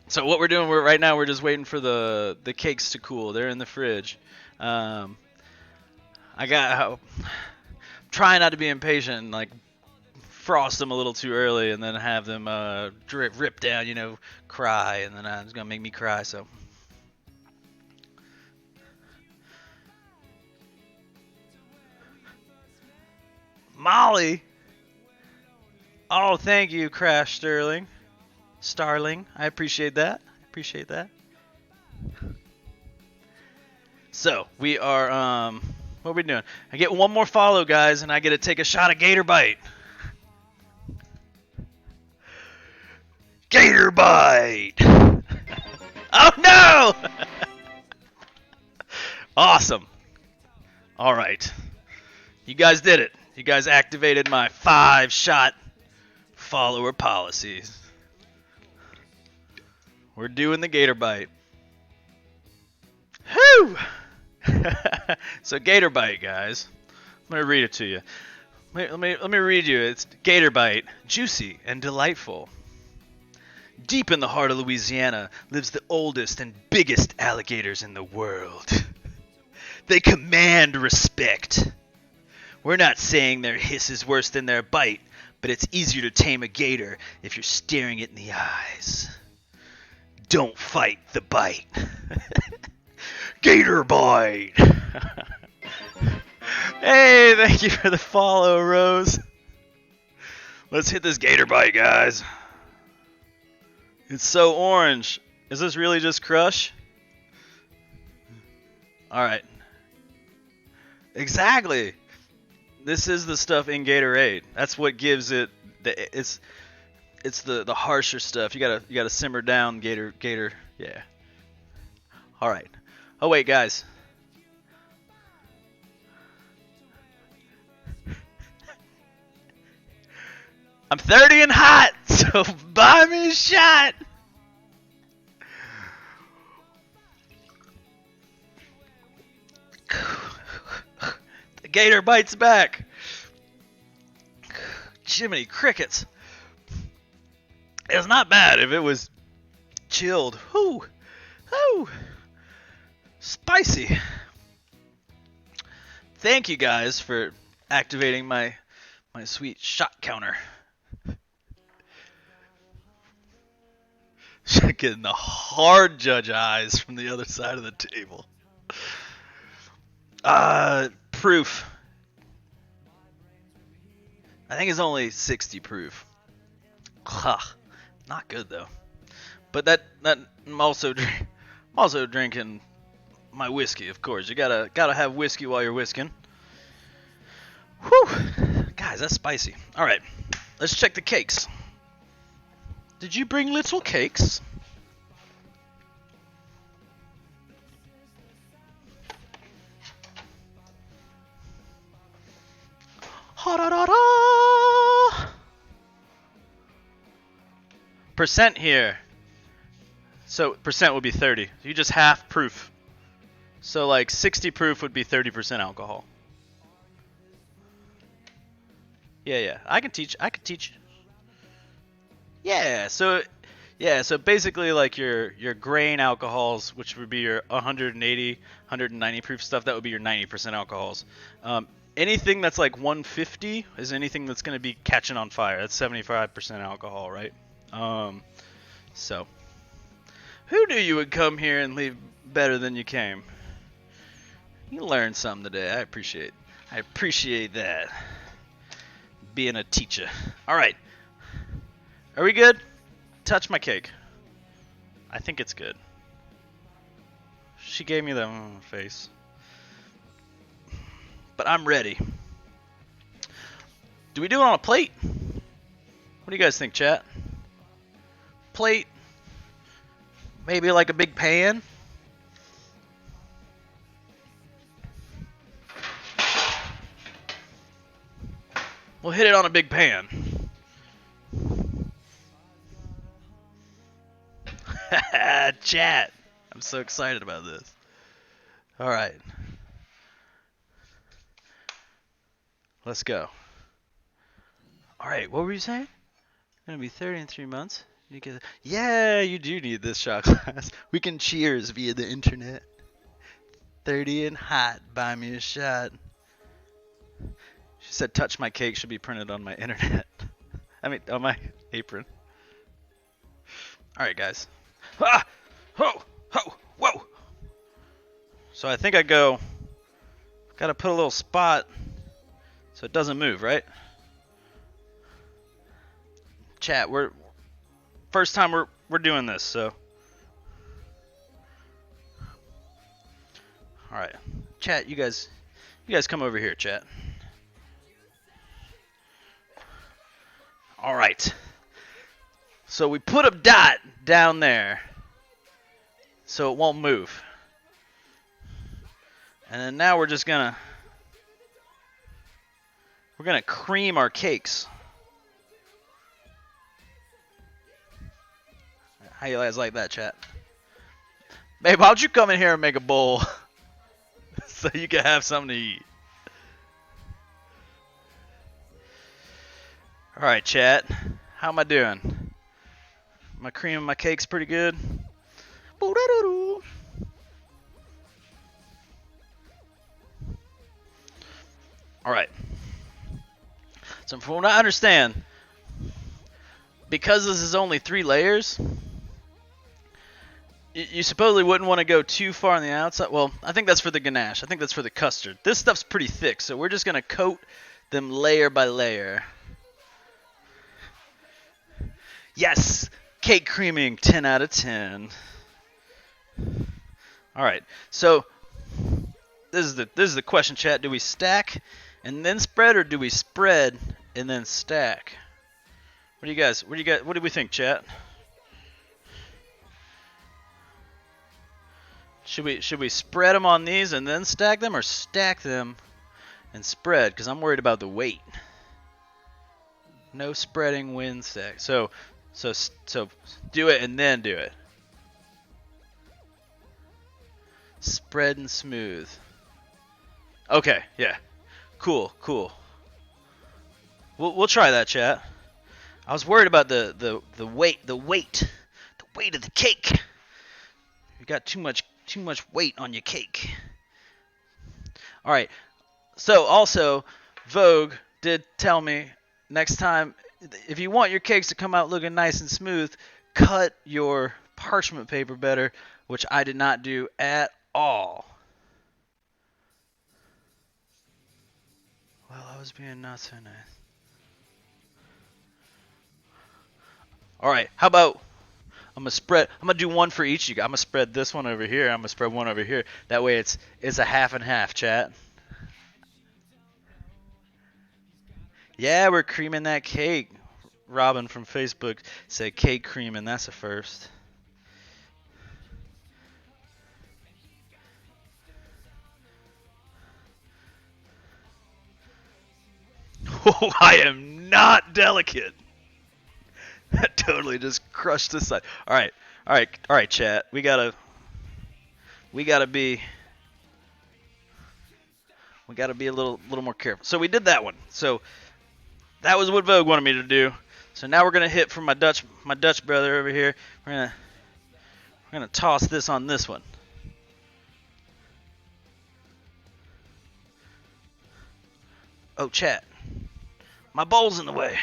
So what we're doing right now, we're just waiting for the cakes to cool. They're in the fridge. I'm trying not to be impatient and like frost them a little too early and then have them rip down, cry, and then it's gonna make me cry. So Molly. Oh, thank you, Crash Starling. I appreciate that. So we are what are we doing? I get one more follow, guys, and I get to take a shot of Gator Bite. Gator Bite. Oh no! Awesome. All right. You guys did it. You guys activated my 5-shot follower policies. We're doing the Gator Bite. Whew! So Gator Bite, guys. I'm gonna read it to you. Let me read you. It's Gator Bite, juicy and delightful. Deep in the heart of Louisiana lives the oldest and biggest alligators in the world. They command respect. We're not saying their hiss is worse than their bite, but it's easier to tame a gator if you're staring it in the eyes. Don't fight the bite. Gator Bite. Hey, thank you for the follow, Rose. Let's hit this Gator Bite, guys. It's so orange. Is this really just Crush? Alright. Exactly. This is the stuff in Gatorade. That's what gives it it's the harsher stuff. You gotta simmer down Gator, yeah. Alright. Oh wait, guys. I'm 30 and hot, so buy me a shot. The Gator bites back. Jiminy crickets. It's not bad if it was chilled. Whoo, whoo, spicy. Thank you guys for activating my sweet shot counter. Getting the hard judge eyes from the other side of the table. Proof. I think it's only 60 proof. Not good though. But that I'm also drinking my whiskey, of course. You gotta have whiskey while you're whisking. Whew, guys, that's spicy. All right, let's check the cakes. Did you bring little cakes? percent here. So percent would be 30. You just half proof. So like 60 proof would be 30% alcohol. Yeah. I can teach. Yeah. So basically like your grain alcohols, which would be your 180, 190 proof stuff, that would be your 90% alcohols. Anything that's like 150 is anything that's going to be catching on fire. That's 75% alcohol, right? So who knew you would come here and leave better than you came? You learned something today. I appreciate that. Being a teacher. All right. Are we good? Touch my cake. I think it's good. She gave me the face. But I'm ready. Do we do it on a plate? What do you guys think, chat? Plate? Maybe like a big pan? We'll hit it on a big pan. Chat. I'm so excited about this. All right. Let's go. All right, what were you saying? Gonna be 30 in 3 months. Yeah, you do need this shot glass. We can cheers via the internet. 30 and hot. Buy me a shot. She said, "Touch my cake" should be printed on my internet. I mean, on my apron. All right, guys. Ah! Ho! Ho! Whoa! So I think I go. Got to put a little spot so it doesn't move, right? Chat, we're first time we're doing this, so. All right, chat. You guys come over here, chat. All right. So we put a dot down there so it won't move. And then now we're gonna cream our cakes. How you guys like that, chat? Babe, why don't you come in here and make a bowl so you can have something to eat? All right, chat. How am I doing? Am I creaming my cakes pretty good? All right. So from what I understand, because this is only 3 layers, you supposedly wouldn't want to go too far on the outside. Well, I think that's for the ganache. I think that's for the custard. This stuff's pretty thick, so we're just going to coat them layer by layer. Yes! Cake creaming, 10 out of 10. All right, so this is the question, chat. Do we stack and then spread, or do we spread and then stack? What do we think, chat? Should we spread them on these and then stack them, or stack them and spread? Because I'm worried about the weight. No spreading when stack. So do it and then do it. Spread and smooth. Okay, yeah. Cool. We'll try that, chat. I was worried about the weight of the cake. You got too much weight on your cake. All right. So also, Vogue did tell me next time, if you want your cakes to come out looking nice and smooth, cut your parchment paper better, which I did not do at all. Well, I was being not so nice. All right, how about I'm gonna do one for each. I'm gonna spread this one over here. I'm gonna spread one over here. That way it's a half and half, chat. Yeah, we're creaming that cake. Robin from Facebook said cake creaming. That's a first. Oh, I am not delicate. Totally just crushed this side. All right, chat. We gotta be a little more careful. So we did that one. So that was what Vogue wanted me to do. So now we're gonna hit from my Dutch brother over here. We're gonna toss this on this one. Oh, chat. My bowl's in the way.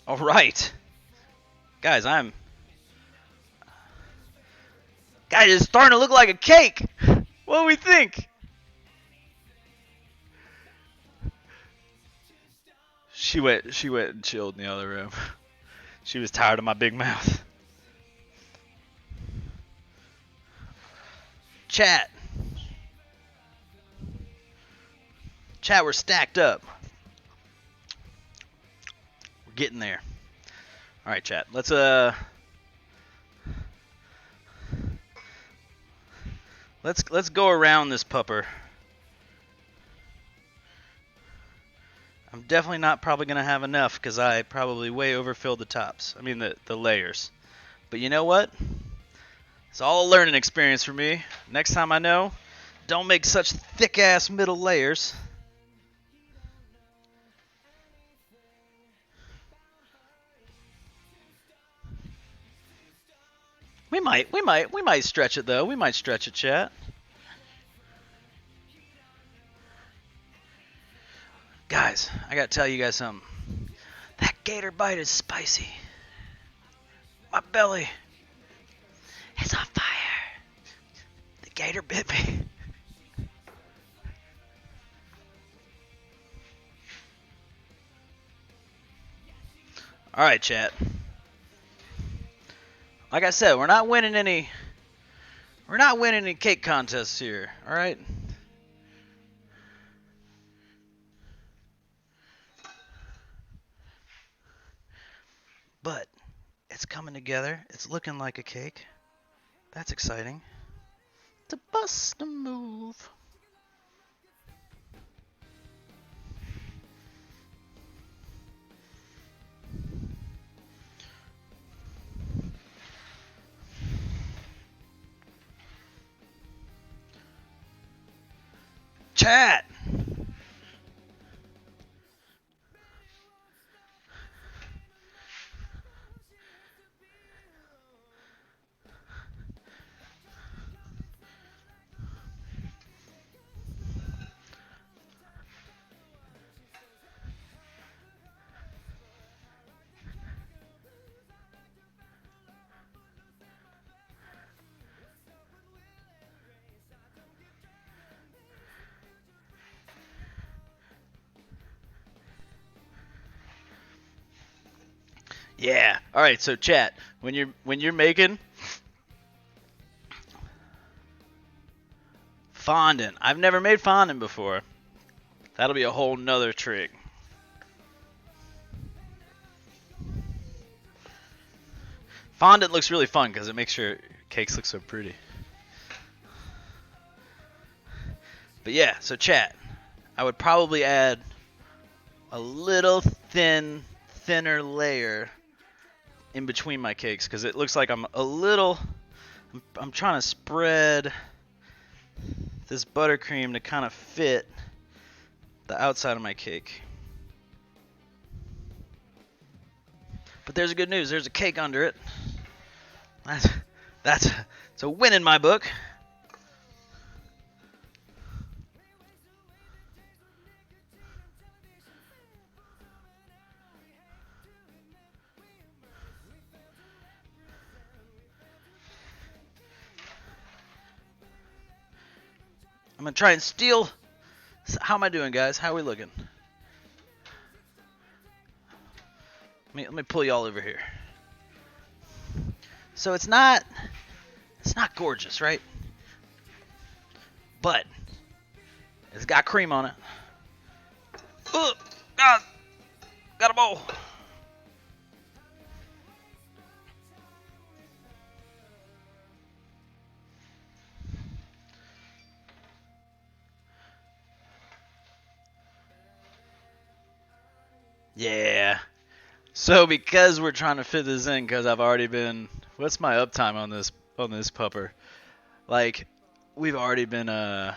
All right, guys, it's starting to look like a cake. What do we think? She went and chilled in the other room. She was tired of my big mouth. Chat, we're stacked up. We're getting there. All right, chat. Let's go around this pupper. I'm definitely not probably going to have enough because I probably way overfilled the tops. I mean the layers. But you know what? It's all a learning experience for me. Next time I know, don't make such thick-ass middle layers. We might stretch it though. We might stretch it, chat. Guys, I gotta tell you guys something. That gator bite is spicy. My belly is on fire. The gator bit me. All right, chat. Like I said, we're not winning any cake contests here. All right. But it's coming together. It's looking like a cake. That's exciting. To bust a move. Chat. Yeah. All right. So chat, when you're making fondant, I've never made fondant before. That'll be a whole nother trick. Fondant looks really fun because it makes your cakes look so pretty. But yeah, so chat, I would probably add a little thinner layer in between my cakes because it looks like I'm trying to spread this buttercream to kind of fit the outside of my cake. But there's a good news. There's a cake under it. It's a win in my book. I'm going to try and steal. How am I doing, guys? How are we looking? Let me pull y'all over here. So it's not gorgeous, right? But it's got cream on it. Got a bowl. Yeah. So because we're trying to fit this in, because I've already been, what's my uptime on this pupper? Like, we've already been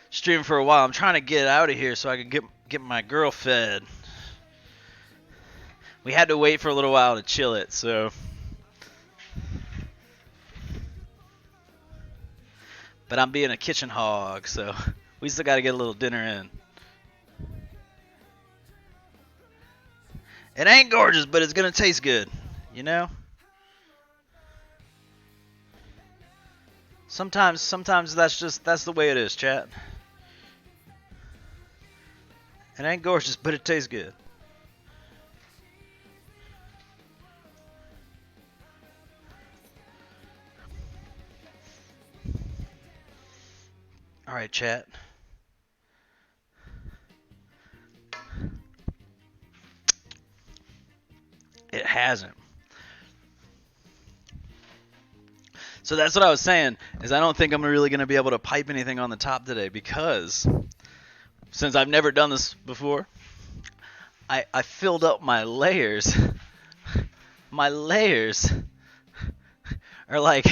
streaming for a while. I'm trying to get out of here so I can get my girl fed. We had to wait for a little while to chill it, so. But I'm being a kitchen hog, so we still got to get a little dinner in. It ain't gorgeous, but it's gonna taste good, you know. Sometimes that's the way it is, chat. It ain't gorgeous, but it tastes good. All right, chat. It hasn't. So that's what I was saying, is I don't think I'm really going to be able to pipe anything on the top today because since I've never done this before, I filled up my layers. My layers are like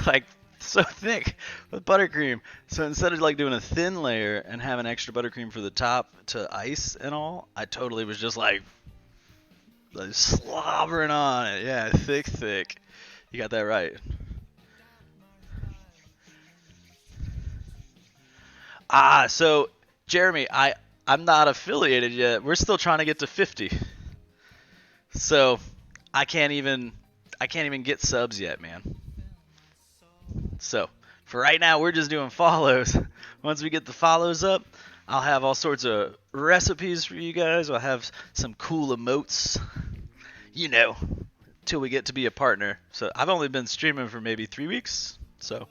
like so thick with buttercream. So instead of like doing a thin layer and having extra buttercream for the top to ice and all, I totally was just like slobbering on it. Yeah, thick. You got that right. So Jeremy, I'm not affiliated yet. We're still trying to get to 50. So I can't even get subs yet, man. So for right now, we're just doing follows. Once we get the follows up, I'll have all sorts of recipes for you guys. I'll have some cool emotes, you know, till we get to be a partner. So I've only been streaming for maybe 3 weeks. So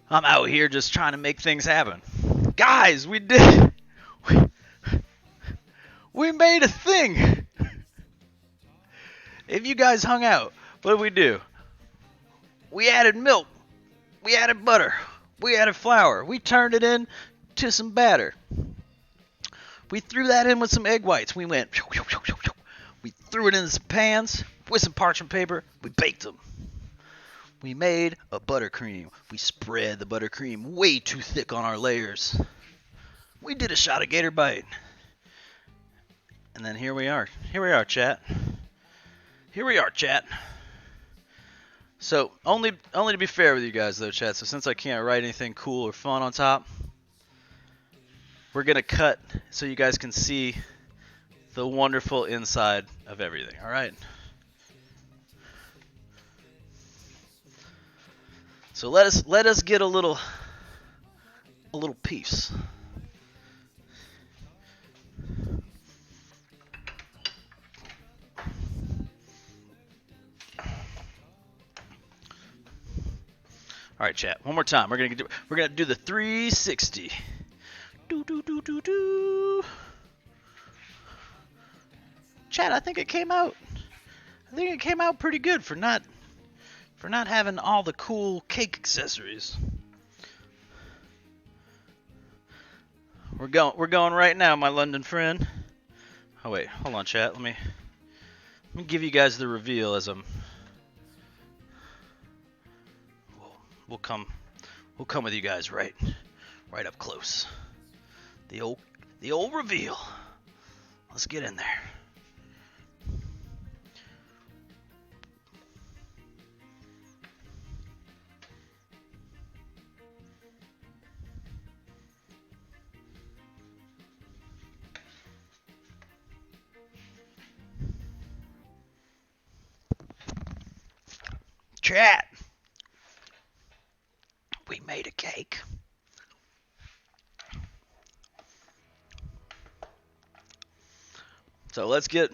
I'm out here just trying to make things happen. Guys, we did. We made a thing. If you guys hung out, what did we do? We added milk. We added butter. We added flour. We turned it into some batter. We threw that in with some egg whites. We went. We threw it in some pans with some parchment paper. We baked them. We made a buttercream. We spread the buttercream way too thick on our layers. We did a shot of Gator Bite. And then here we are. Here we are, chat. Here we are, chat. So, only to be fair with you guys, though, chat, so since I can't write anything cool or fun on top, we're going to cut so you guys can see the wonderful inside of everything, all right? So let us get a little piece. All right, chat. One more time. We're gonna do the 360. Do. Chat, I think it came out. I think it came out pretty good for not having all the cool cake accessories. We're going right now, my London friend. Oh wait, hold on, chat. Let me give you guys the reveal as we'll come with you guys right up close. The old reveal. Let's get in there. Chat. We made a cake. So let's go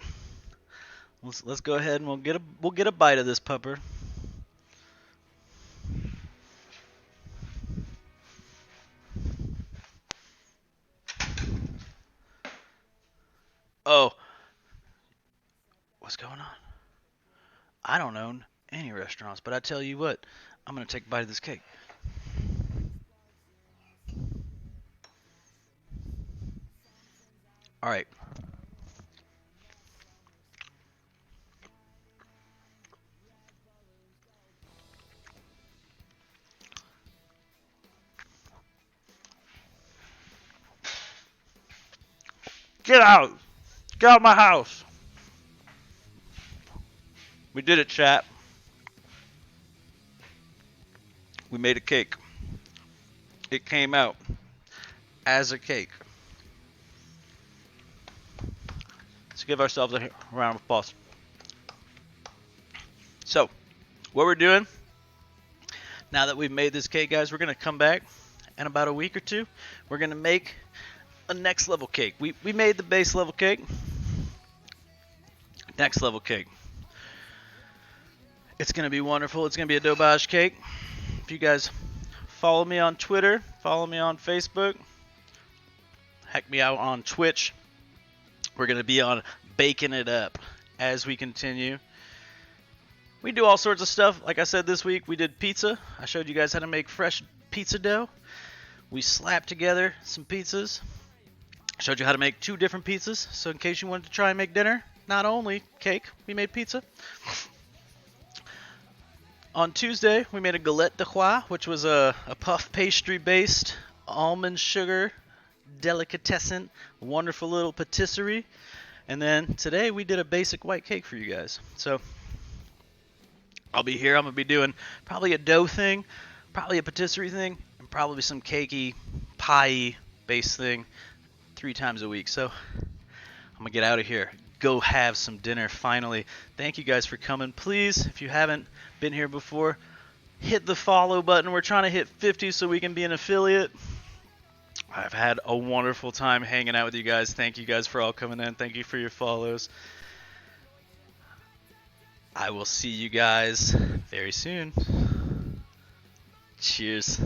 ahead and we'll get a bite of this pupper. Oh, what's going on? I don't own any restaurants, but I tell you what, I'm gonna take a bite of this cake. All right. Get out! Get out of my house! We did it, chat. We made a cake. It came out as a cake. Let's give ourselves a round of applause. So, what we're doing now that we've made this cake, guys, we're going to come back in about a week or two. We're going to make a next level cake. We made the base level cake. Next level cake. It's going to be wonderful. It's going to be a dopage cake. If you guys follow me on Twitter, follow me on Facebook, heck me out on Twitch. We're going to be on Baking It Up as we continue. We do all sorts of stuff. Like I said, this week we did pizza. I showed you guys how to make fresh pizza dough. We slapped together some pizzas. I showed you how to make 2 different pizzas. So in case you wanted to try and make dinner, not only cake, we made pizza. On Tuesday, we made a galette de roi, which was a puff pastry-based almond sugar delicatessen, wonderful little patisserie. And then today we did a basic white cake for you guys. So I'll be here. I'm going to be doing probably a dough thing, probably a patisserie thing, and probably some cakey, pie-y based thing 3 times a week. So I'm going to get out of here. Go have some dinner finally. Thank you guys for coming. Please, if you haven't been here before, hit the follow button. We're trying to hit 50 so we can be an affiliate. I've had a wonderful time hanging out with you guys. Thank you guys for all coming in. Thank you for your follows. I will see you guys very soon. Cheers.